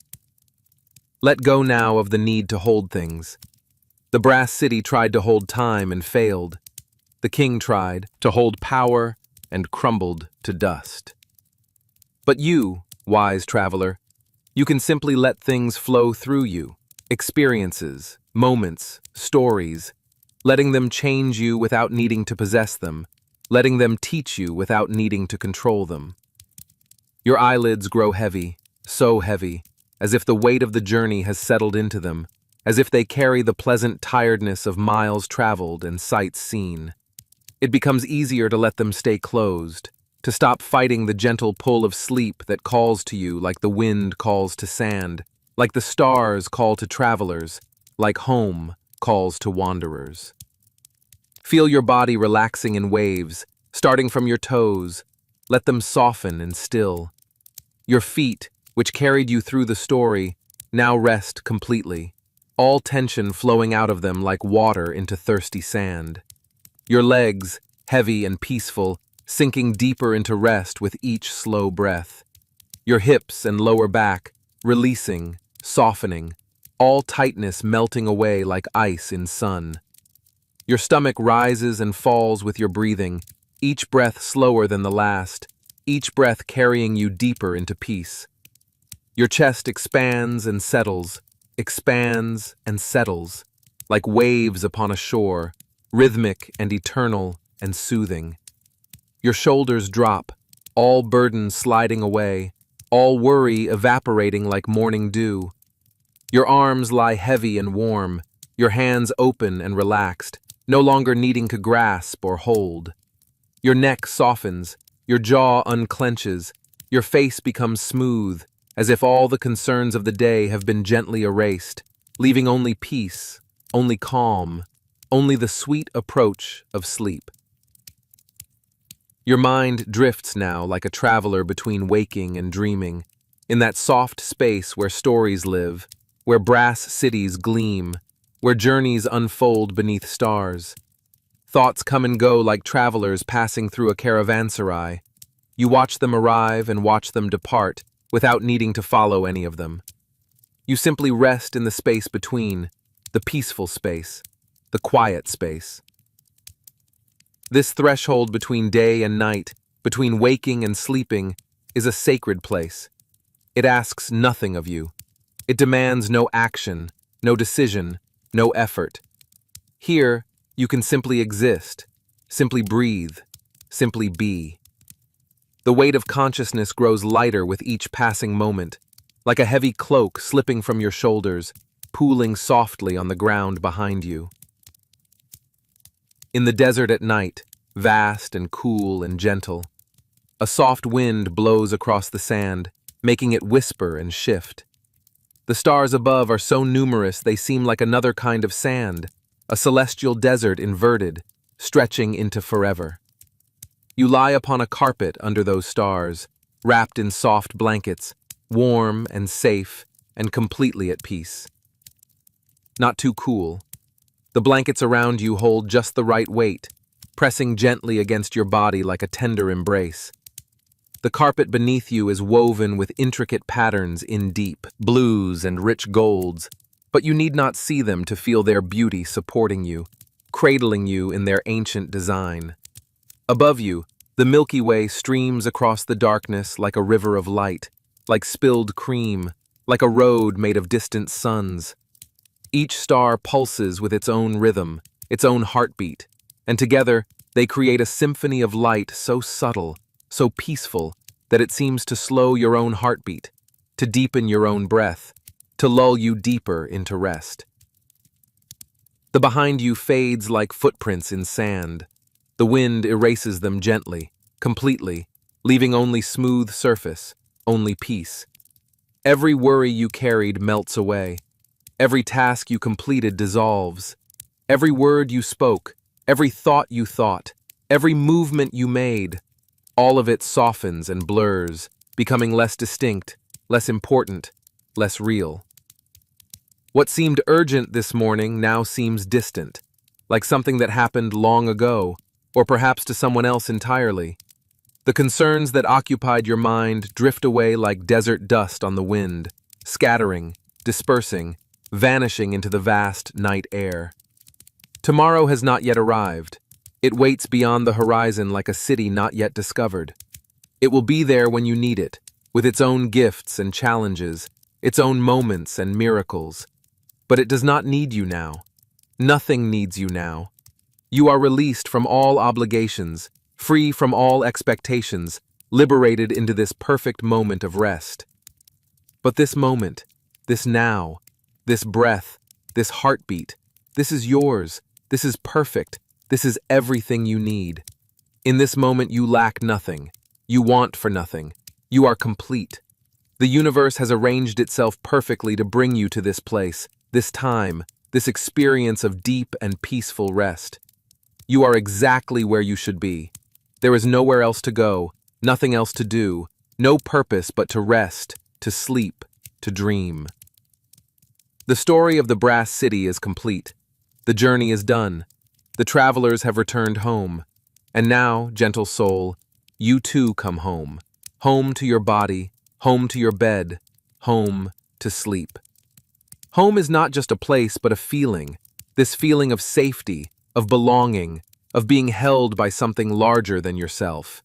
Let go now of the need to hold things. The brass city tried to hold time and failed. The king tried to hold power and crumbled to dust. But you, wise traveler, you can simply let things flow through you, experiences, moments, stories, letting them change you without needing to possess them, letting them teach you without needing to control them. Your eyelids grow heavy, so heavy, as if the weight of the journey has settled into them, as if they carry the pleasant tiredness of miles traveled and sights seen. It becomes easier to let them stay closed, to stop fighting the gentle pull of sleep that calls to you like the wind calls to sand, like the stars call to travelers, like home calls to wanderers. Feel your body relaxing in waves, starting from your toes. Let them soften and still. Your feet, which carried you through the story, now rest completely, all tension flowing out of them like water into thirsty sand. Your legs, heavy and peaceful, sinking deeper into rest with each slow breath. Your hips and lower back, releasing, softening, all tightness melting away like ice in sun. Your stomach rises and falls with your breathing, each breath slower than the last, each breath carrying you deeper into peace. Your chest expands and settles, like waves upon a shore, rhythmic and eternal and soothing. Your shoulders drop, all burden sliding away, all worry evaporating like morning dew. Your arms lie heavy and warm, your hands open and relaxed, no longer needing to grasp or hold. Your neck softens, your jaw unclenches, your face becomes smooth, as if all the concerns of the day have been gently erased, leaving only peace, only calm, only the sweet approach of sleep. Your mind drifts now like a traveler between waking and dreaming, in that soft space where stories live, where brass cities gleam, where journeys unfold beneath stars. Thoughts come and go like travelers passing through a caravanserai. You watch them arrive and watch them depart without needing to follow any of them. You simply rest in the space between, the peaceful space, the quiet space. This threshold between day and night, between waking and sleeping, is a sacred place. It asks nothing of you. It demands no action, no decision, no effort. Here, you can simply exist, simply breathe, simply be. The weight of consciousness grows lighter with each passing moment, like a heavy cloak slipping from your shoulders, pooling softly on the ground behind you. In the desert at night, vast and cool and gentle, a soft wind blows across the sand, making it whisper and shift. The stars above are so numerous they seem like another kind of sand, a celestial desert inverted, stretching into forever. You lie upon a carpet under those stars, wrapped in soft blankets, warm and safe and completely at peace. Not too cool. The blankets around you hold just the right weight, pressing gently against your body like a tender embrace. The carpet beneath you is woven with intricate patterns in deep blues and rich golds, but you need not see them to feel their beauty supporting you, cradling you in their ancient design. Above you, the Milky Way streams across the darkness like a river of light, like spilled cream, like a road made of distant suns. Each star pulses with its own rhythm, its own heartbeat, and together they create a symphony of light so subtle, so peaceful, that it seems to slow your own heartbeat, to deepen your own breath, to lull you deeper into rest. The behind you fades like footprints in sand. The wind erases them gently, completely, leaving only smooth surface, only peace. Every worry you carried melts away. Every task you completed dissolves. Every word you spoke, every thought you thought, every movement you made, all of it softens and blurs, becoming less distinct, less important, less real. What seemed urgent this morning now seems distant, like something that happened long ago, or perhaps to someone else entirely. The concerns that occupied your mind drift away like desert dust on the wind, scattering, dispersing, vanishing into the vast night air. Tomorrow has not yet arrived. It waits beyond the horizon like a city not yet discovered. It will be there when you need it, with its own gifts and challenges, its own moments and miracles. But it does not need you now. Nothing needs you now. You are released from all obligations, free from all expectations, liberated into this perfect moment of rest. But this moment, this now, this breath, this heartbeat, this is yours, this is perfect, this is everything you need. In this moment you lack nothing, you want for nothing, you are complete. The universe has arranged itself perfectly to bring you to this place, this time, this experience of deep and peaceful rest. You are exactly where you should be. There is nowhere else to go, nothing else to do, no purpose but to rest, to sleep, to dream. The story of the Brass City is complete. The journey is done. The travelers have returned home. And now, gentle soul, you too come home. Home to your body, home to your bed, home to sleep. Home is not just a place but a feeling, this feeling of safety, of belonging, of being held by something larger than yourself.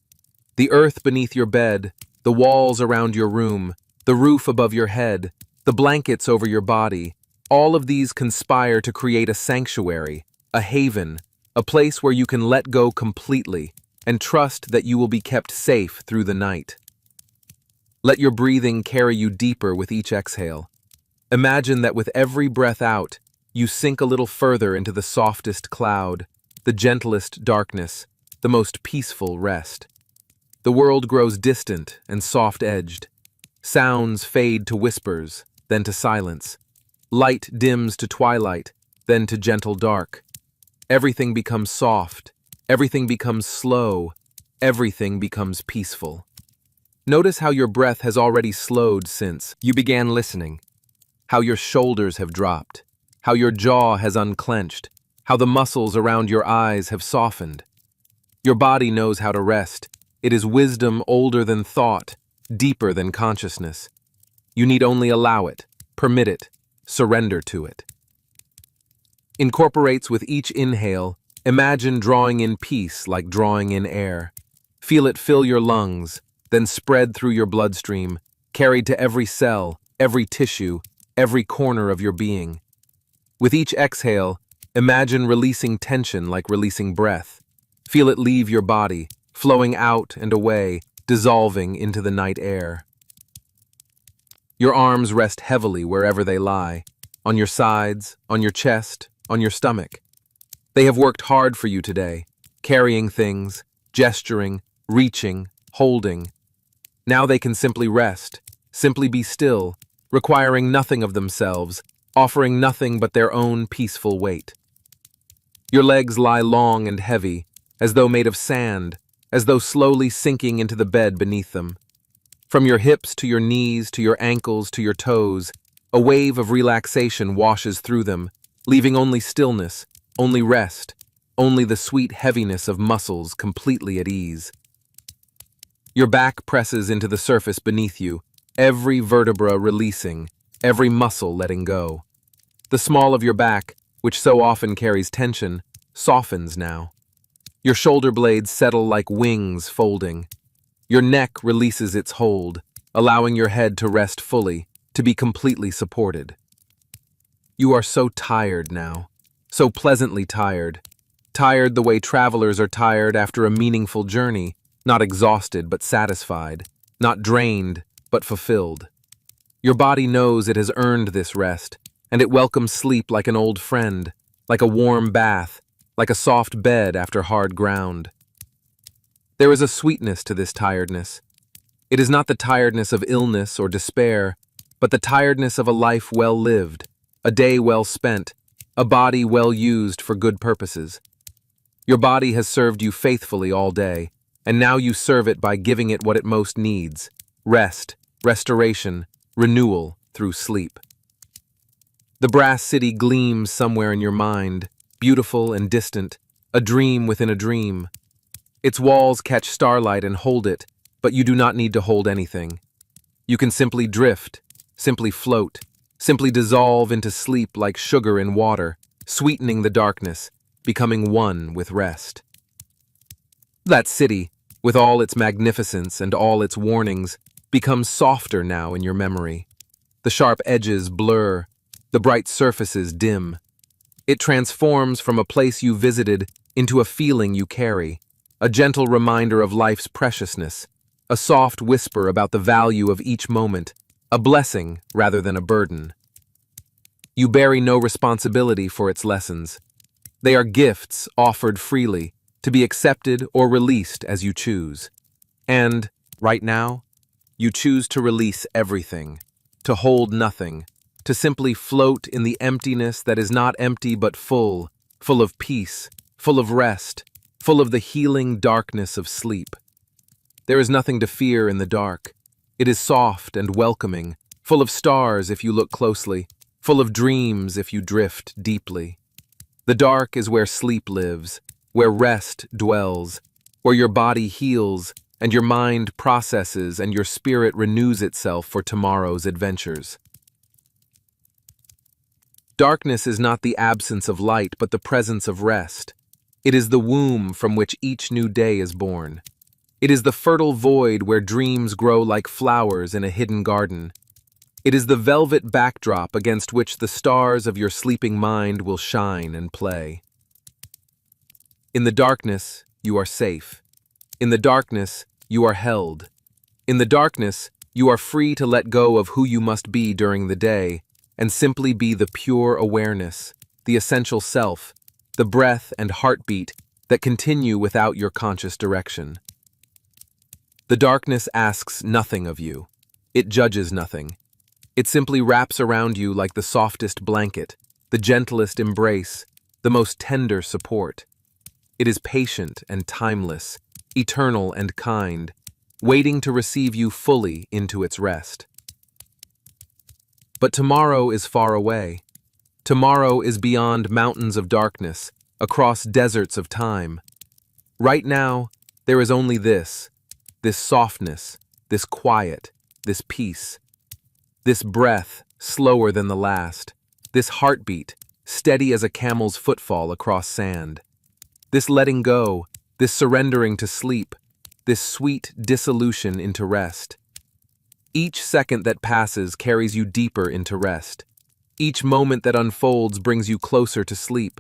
The earth beneath your bed, the walls around your room, the roof above your head, the blankets over your body, all of these conspire to create a sanctuary, a haven, a place where you can let go completely and trust that you will be kept safe through the night. Let your breathing carry you deeper with each exhale. Imagine that with every breath out, you sink a little further into the softest cloud, the gentlest darkness, the most peaceful rest. The world grows distant and soft-edged. Sounds fade to whispers, then to silence. Light dims to twilight, then to gentle dark. Everything becomes soft, everything becomes slow, everything becomes peaceful. Notice how your breath has already slowed since you began listening, how your shoulders have dropped, how your jaw has unclenched, how the muscles around your eyes have softened. Your body knows how to rest. It is wisdom older than thought, deeper than consciousness. You need only allow it, permit it, surrender to it. Incorporates with each inhale. Imagine drawing in peace like drawing in air. Feel it fill your lungs, then spread through your bloodstream, carried to every cell, every tissue, every corner of your being. With each exhale, imagine releasing tension like releasing breath. Feel it leave your body, flowing out and away, dissolving into the night air. Your arms rest heavily wherever they lie, on your sides, on your chest, on your stomach. They have worked hard for you today, carrying things, gesturing, reaching, holding. Now they can simply rest, simply be still, requiring nothing of themselves, offering nothing but their own peaceful weight. Your legs lie long and heavy, as though made of sand, as though slowly sinking into the bed beneath them. From your hips to your knees to your ankles to your toes, a wave of relaxation washes through them, leaving only stillness, only rest, only the sweet heaviness of muscles completely at ease. Your back presses into the surface beneath you, every vertebra releasing, every muscle letting go. The small of your back, which so often carries tension, softens now. Your shoulder blades settle like wings folding. Your neck releases its hold, allowing your head to rest fully, to be completely supported. You are so tired now, so pleasantly tired. Tired the way travelers are tired after a meaningful journey, not exhausted but satisfied, not drained but fulfilled. Your body knows it has earned this rest, and it welcomes sleep like an old friend, like a warm bath, like a soft bed after hard ground. There is a sweetness to this tiredness. It is not the tiredness of illness or despair, but the tiredness of a life well lived, a day well spent, a body well used for good purposes. Your body has served you faithfully all day, and now you serve it by giving it what it most needs: rest, restoration, renewal through sleep. The brass city gleams somewhere in your mind, beautiful and distant, a dream within a dream. Its walls catch starlight and hold it, but you do not need to hold anything. You can simply drift, simply float, simply dissolve into sleep like sugar in water, sweetening the darkness, becoming one with rest. That city, with all its magnificence and all its warnings, becomes softer now in your memory. The sharp edges blur, the bright surfaces dim. It transforms from a place you visited into a feeling you carry, a gentle reminder of life's preciousness, a soft whisper about the value of each moment, a blessing rather than a burden. You bear no responsibility for its lessons. They are gifts offered freely, to be accepted or released as you choose. And, right now, you choose to release everything, to hold nothing, to simply float in the emptiness that is not empty but full, full of peace, full of rest, full of the healing darkness of sleep. There is nothing to fear in the dark. It is soft and welcoming, full of stars if you look closely, full of dreams if you drift deeply. The dark is where sleep lives, where rest dwells, where your body heals and your mind processes and your spirit renews itself for tomorrow's adventures. Darkness is not the absence of light, but the presence of rest. It is the womb from which each new day is born. It is the fertile void where dreams grow like flowers in a hidden garden. It is the velvet backdrop against which the stars of your sleeping mind will shine and play. In the darkness, you are safe. In the darkness, you are held. In the darkness, you are free to let go of who you must be during the day and simply be the pure awareness, the essential self, the breath and heartbeat that continue without your conscious direction. The darkness asks nothing of you. It judges nothing. It simply wraps around you like the softest blanket, the gentlest embrace, the most tender support. It is patient and timeless, eternal and kind, waiting to receive you fully into its rest. But tomorrow is far away. Tomorrow is beyond mountains of darkness, across deserts of time. Right now, there is only this softness, this quiet, this peace, this breath, slower than the last, this heartbeat, steady as a camel's footfall across sand. This letting go, this surrendering to sleep, this sweet dissolution into rest. Each second that passes carries you deeper into rest. Each moment that unfolds brings you closer to sleep.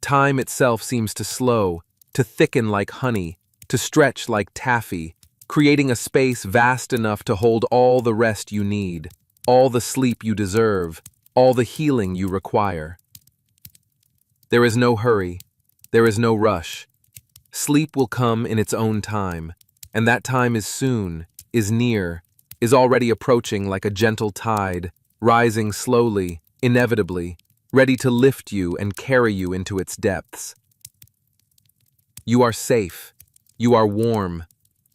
Time itself seems to slow, to thicken like honey, to stretch like taffy, creating a space vast enough to hold all the rest you need, all the sleep you deserve, all the healing you require. There is no hurry, there is no rush. Sleep will come in its own time, and that time is soon, is near, is already approaching like a gentle tide, rising slowly, inevitably, ready to lift you and carry you into its depths. You are safe, you are warm,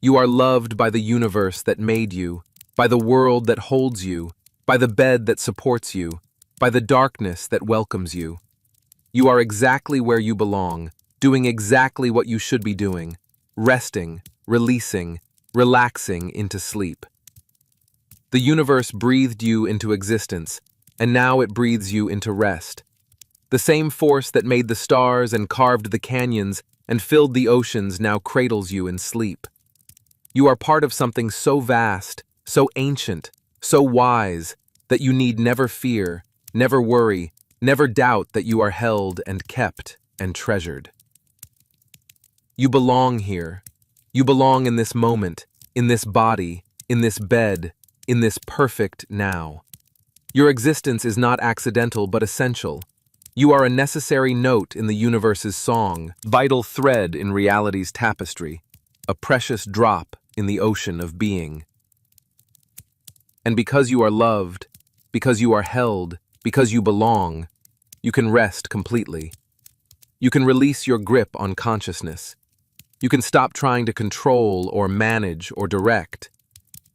you are loved by the universe that made you, by the world that holds you, by the bed that supports you, by the darkness that welcomes you. You are exactly where you belong, doing exactly what you should be doing, resting, releasing, relaxing into sleep. The universe breathed you into existence, and now it breathes you into rest. The same force that made the stars and carved the canyons and filled the oceans now cradles you in sleep. You are part of something so vast, so ancient, so wise, that you need never fear, never worry, never doubt that you are held and kept and treasured. You belong here. You belong in this moment, in this body, in this bed, in this perfect now. Your existence is not accidental but essential. You are a necessary note in the universe's song, vital thread in reality's tapestry, a precious drop in the ocean of being. And because you are loved, because you are held, because you belong, you can rest completely. You can release your grip on consciousness. You can stop trying to control or manage or direct.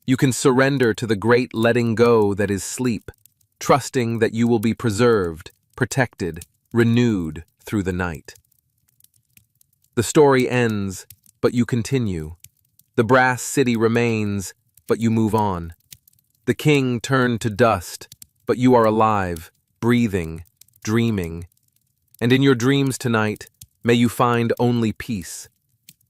You can surrender to the great letting go that is sleep, trusting that you will be preserved, protected, renewed through the night. The story ends, but you continue. The brass city remains, but you move on. The king turned to dust, but you are alive, breathing, dreaming. And in your dreams tonight, may you find only peace.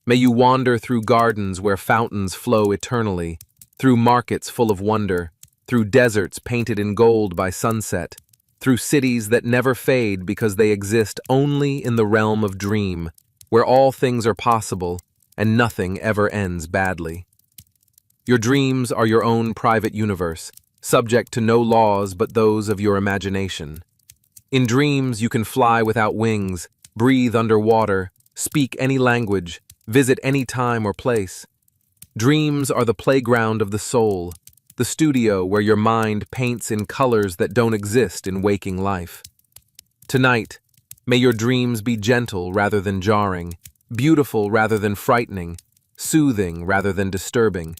May you wander through gardens where fountains flow eternally, through markets full of wonder, through deserts painted in gold by sunset, through cities that never fade because they exist only in the realm of dream, where all things are possible and nothing ever ends badly. Your dreams are your own private universe, subject to no laws but those of your imagination. In dreams, you can fly without wings, breathe underwater, speak any language, visit any time or place. Dreams are the playground of the soul, the studio where your mind paints in colors that don't exist in waking life. Tonight, may your dreams be gentle rather than jarring, beautiful rather than frightening, soothing rather than disturbing.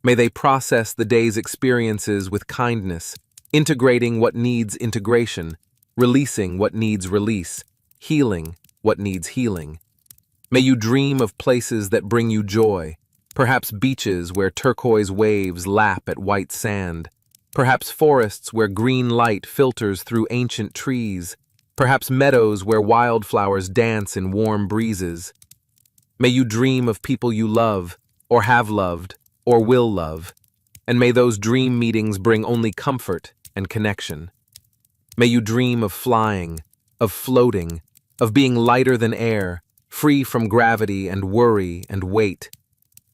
May they process the day's experiences with kindness, integrating what needs integration, releasing what needs release, healing what needs healing. May you dream of places that bring you joy, perhaps beaches where turquoise waves lap at white sand, perhaps forests where green light filters through ancient trees, perhaps meadows where wildflowers dance in warm breezes. May you dream of people you love, or have loved, or will love, and may those dream meetings bring only comfort and connection. May you dream of flying, of floating, of being lighter than air, free from gravity and worry and weight.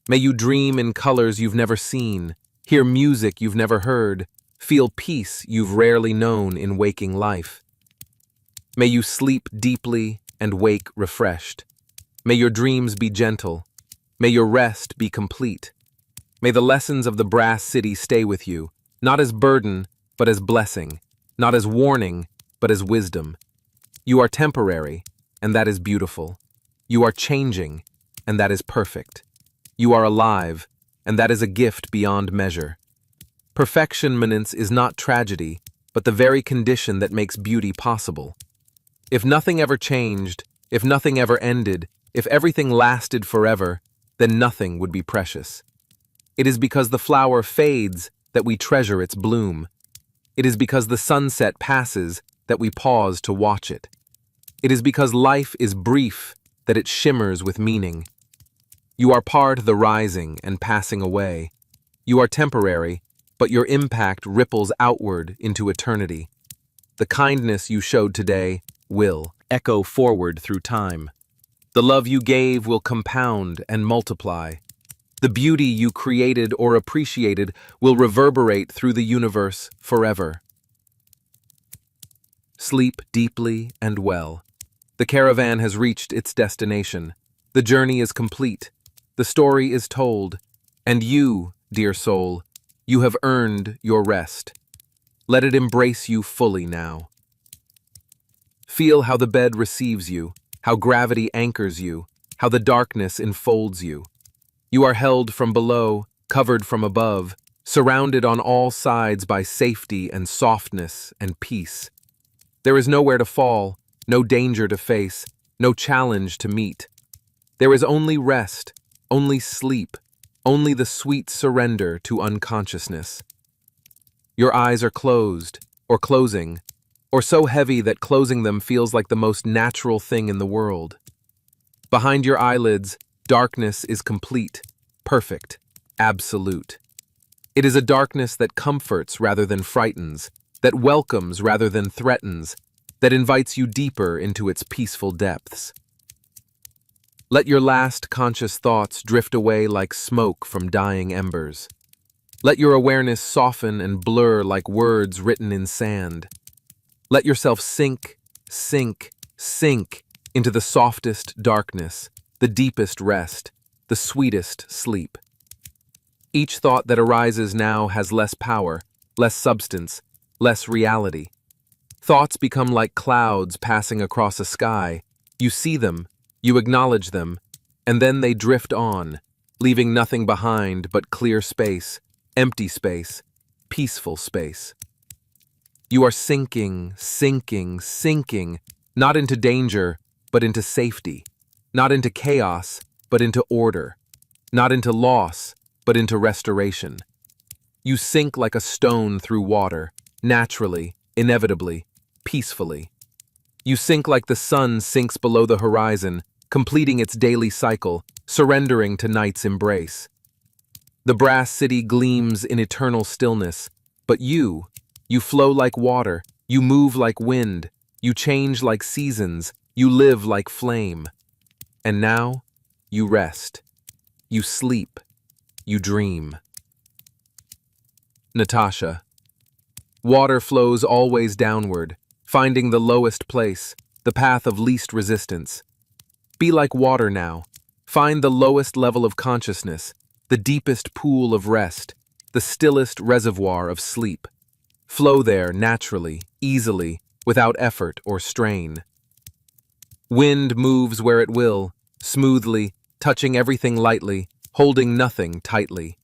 May you dream in colors you've never seen, hear music you've never heard, feel peace you've rarely known in waking life. May you sleep deeply and wake refreshed. May your dreams be gentle. May your rest be complete. May the lessons of the brass city stay with you, not as burden, but as blessing, not as warning, but as wisdom. You are temporary, and that is beautiful. You are changing, and that is perfect. You are alive, and that is a gift beyond measure. Perfectionments is not tragedy, but the very condition that makes beauty possible. If nothing ever changed, if nothing ever ended, if everything lasted forever, then nothing would be precious. It is because the flower fades that we treasure its bloom. It is because the sunset passes that we pause to watch it. It is because life is brief that it shimmers with meaning. You are part of the rising and passing away. You are temporary, but your impact ripples outward into eternity. The kindness you showed today will echo forward through time. The love you gave will compound and multiply. The beauty you created or appreciated will reverberate through the universe forever. Sleep deeply and well. The caravan has reached its destination. The journey is complete. The story is told. And you, dear soul, you have earned your rest. Let it embrace you fully now. Feel how the bed receives you, how gravity anchors you, how the darkness enfolds you. You are held from below, covered from above, surrounded on all sides by safety and softness and peace. There is nowhere to fall, no danger to face, no challenge to meet. There is only rest, only sleep, only the sweet surrender to unconsciousness. Your eyes are closed, or closing, or so heavy that closing them feels like the most natural thing in the world. Behind your eyelids, darkness is complete, perfect, absolute. It is a darkness that comforts rather than frightens, that welcomes rather than threatens, that invites you deeper into its peaceful depths. Let your last conscious thoughts drift away like smoke from dying embers. Let your awareness soften and blur like words written in sand. Let yourself sink, sink, sink into the softest darkness, the deepest rest, the sweetest sleep. Each thought that arises now has less power, less substance, less reality. Thoughts become like clouds passing across a sky. You see them, you acknowledge them, and then they drift on, leaving nothing behind but clear space, empty space, peaceful space. You are sinking, sinking, sinking, not into danger, but into safety, not into chaos, but into order, not into loss, but into restoration. You sink like a stone through water, naturally, inevitably, peacefully. You sink like the sun sinks below the horizon, completing its daily cycle, surrendering to night's embrace. The brass city gleams in eternal stillness, but you flow like water, you move like wind, you change like seasons, you live like flame. And now, you rest, you sleep, you dream. Natasha. Water flows always downward, finding the lowest place, the path of least resistance. Be like water now. Find the lowest level of consciousness, the deepest pool of rest, the stillest reservoir of sleep. Flow there naturally, easily, without effort or strain. Wind moves where it will, smoothly, touching everything lightly, holding nothing tightly.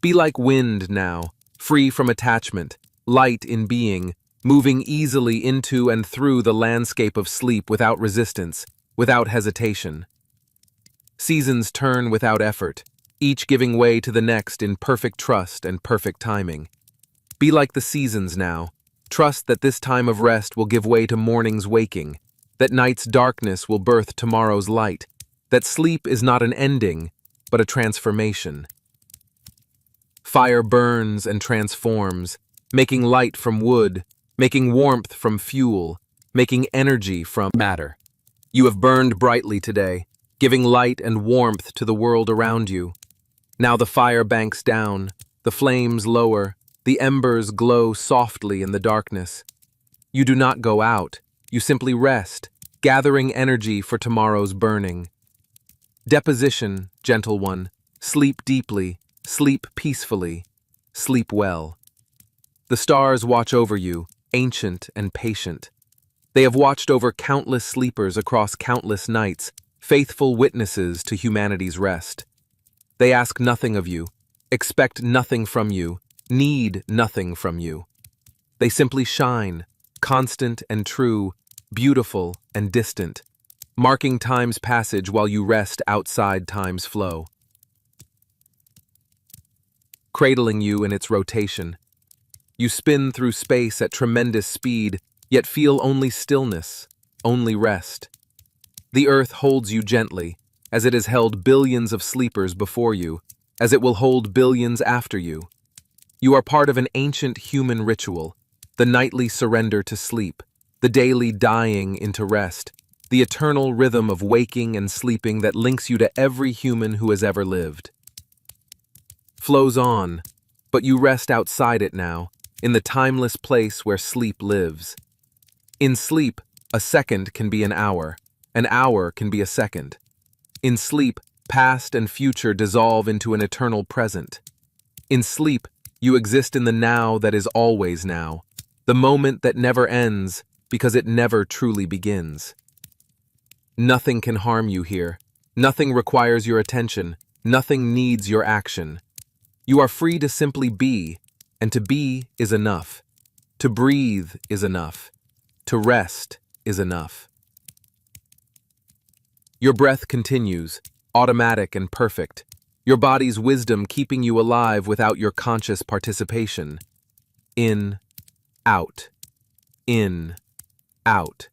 Be like wind now, free from attachment, light in being, moving easily into and through the landscape of sleep without resistance, without hesitation. Seasons turn without effort, each giving way to the next in perfect trust and perfect timing. Be like the seasons now. Trust that this time of rest will give way to morning's waking, that night's darkness will birth tomorrow's light, that sleep is not an ending, but a transformation. Fire burns and transforms, making light from wood, making warmth from fuel, making energy from matter. You have burned brightly today, giving light and warmth to the world around you. Now the fire banks down, the flames lower, the embers glow softly in the darkness. You do not go out, you simply rest, gathering energy for tomorrow's burning. Deposition, gentle one, sleep deeply, sleep peacefully, sleep well. The stars watch over you, ancient and patient. They have watched over countless sleepers across countless nights, faithful witnesses to humanity's rest. They ask nothing of you, expect nothing from you, need nothing from you. They simply shine, constant and true, beautiful and distant, marking time's passage while you rest outside time's flow. Cradling you in its rotation. You spin through space at tremendous speed, yet feel only stillness, only rest. The earth holds you gently, as it has held billions of sleepers before you, as it will hold billions after you. You are part of an ancient human ritual, the nightly surrender to sleep, the daily dying into rest, the eternal rhythm of waking and sleeping that links you to every human who has ever lived. Flows on, but you rest outside it now, in the timeless place where sleep lives. In sleep, a second can be an hour can be a second. In sleep, past and future dissolve into an eternal present. In sleep, you exist in the now that is always now, the moment that never ends because it never truly begins. Nothing can harm you here. Nothing requires your attention. Nothing needs your action. You are free to simply be, and to be is enough. To breathe is enough. To rest is enough. Your breath continues, automatic and perfect, your body's wisdom keeping you alive without your conscious participation. In, out, in, out.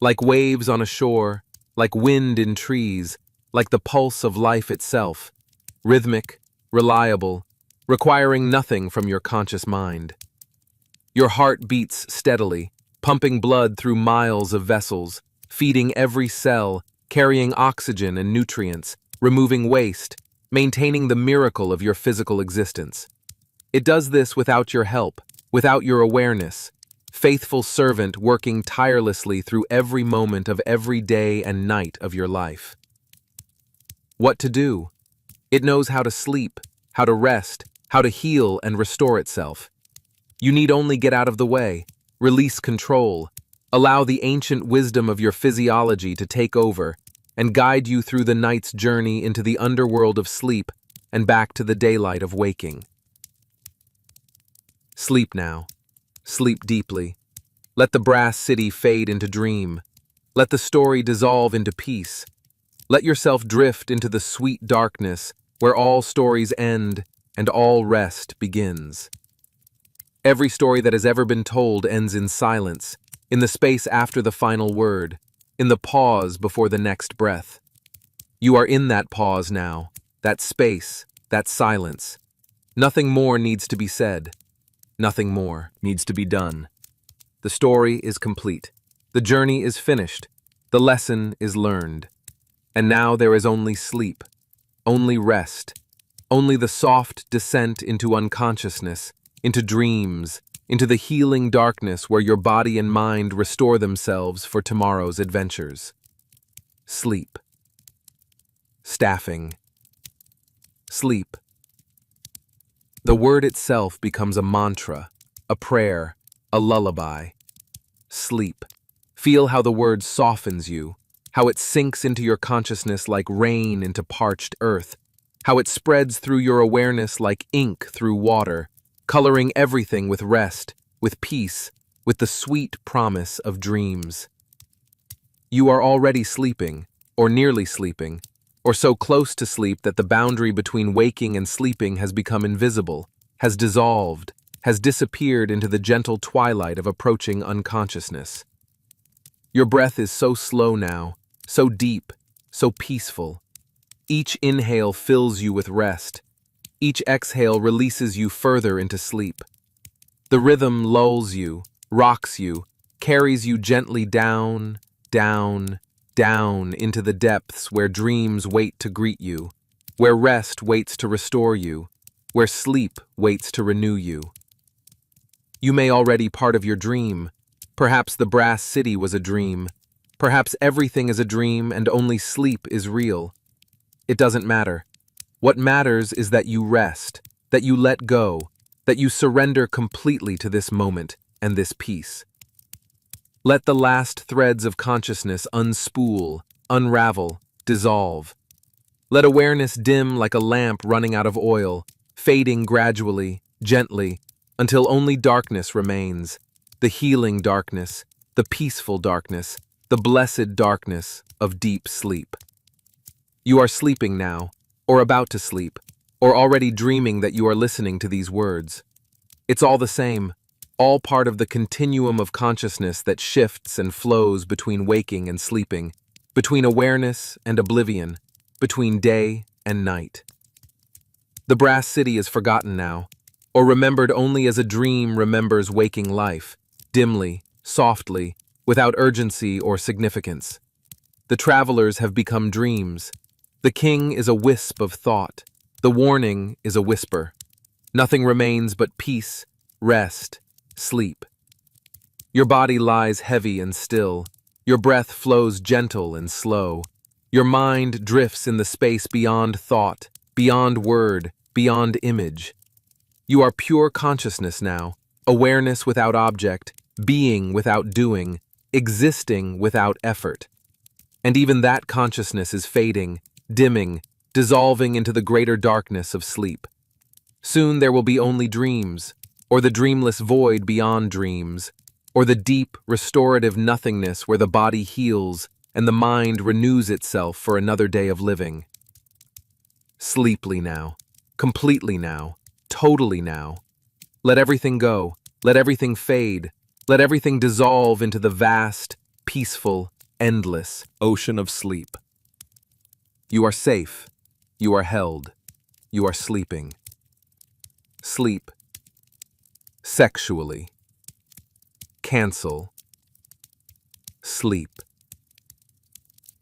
Like waves on a shore, like wind in trees, like the pulse of life itself, rhythmic, reliable, requiring nothing from your conscious mind. Your heart beats steadily, pumping blood through miles of vessels, feeding every cell, carrying oxygen and nutrients, removing waste, maintaining the miracle of your physical existence. It does this without your help, without your awareness, faithful servant working tirelessly through every moment of every day and night of your life. What to do? It knows how to sleep, how to rest, how to heal and restore itself. You need only get out of the way, release control, allow the ancient wisdom of your physiology to take over and guide you through the night's journey into the underworld of sleep and back to the daylight of waking. Sleep now. Sleep deeply. Let the brass city fade into dream. Let the story dissolve into peace. Let yourself drift into the sweet darkness where all stories end and all rest begins. Every story that has ever been told ends in silence, in the space after the final word, in the pause before the next breath. You are in that pause now, that space, that silence. Nothing more needs to be said. Nothing more needs to be done. The story is complete. The journey is finished. The lesson is learned. And now there is only sleep, only rest, only the soft descent into unconsciousness, into dreams, into the healing darkness where your body and mind restore themselves for tomorrow's adventures. Sleep. Staffing. Sleep. The word itself becomes a mantra, a prayer, a lullaby. Sleep. Feel how the word softens you, how it sinks into your consciousness like rain into parched earth, how it spreads through your awareness like ink through water, coloring everything with rest, with peace, with the sweet promise of dreams. You are already sleeping, or nearly sleeping, or so close to sleep that the boundary between waking and sleeping has become invisible, has dissolved, has disappeared into the gentle twilight of approaching unconsciousness. Your breath is so slow now, so deep, so peaceful. Each inhale fills you with rest. Each exhale releases you further into sleep. The rhythm lulls you, rocks you, carries you gently down, down, down into the depths where dreams wait to greet you, where rest waits to restore you, where sleep waits to renew you. You may already part of your dream. Perhaps the brass city was a dream. Perhaps everything is a dream and only sleep is real. It doesn't matter. What matters is that you rest, that you let go, that you surrender completely to this moment and this peace. Let the last threads of consciousness unspool, unravel, dissolve. Let awareness dim like a lamp running out of oil, fading gradually, gently, until only darkness remains, the healing darkness, the peaceful darkness, the blessed darkness of deep sleep. You are sleeping now, or about to sleep, or already dreaming that you are listening to these words. It's all the same, all part of the continuum of consciousness that shifts and flows between waking and sleeping, between awareness and oblivion, between day and night. The brass city is forgotten now, or remembered only as a dream remembers waking life, dimly, softly, without urgency or significance. The travelers have become dreams. The king is a wisp of thought. The warning is a whisper. Nothing remains but peace, rest, sleep. Your body lies heavy and still. Your breath flows gentle and slow. Your mind drifts in the space beyond thought, beyond word, beyond image. You are pure consciousness now, awareness without object, being without doing, existing without effort. And even that consciousness is fading, dimming, dissolving into the greater darkness of sleep. Soon there will be only dreams, or the dreamless void beyond dreams, or the deep, restorative nothingness where the body heals and the mind renews itself for another day of living. Sleeply now, completely now, totally now. Let everything go, let everything fade, let everything dissolve into the vast, peaceful, endless ocean of sleep. You are safe, you are held, you are sleeping. Sleep. Sexually. Cancel. Sleep.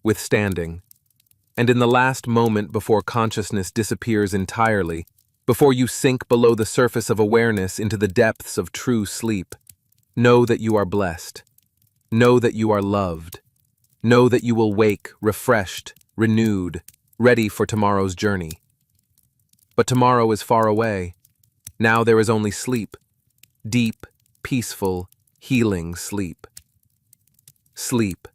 Withstanding. And in the last moment before consciousness disappears entirely, before you sink below the surface of awareness into the depths of true sleep, know that you are blessed. Know that you are loved. Know that you will wake refreshed, renewed, ready for tomorrow's journey. But tomorrow is far away. Now there is only sleep. Deep, peaceful, healing sleep. Sleep.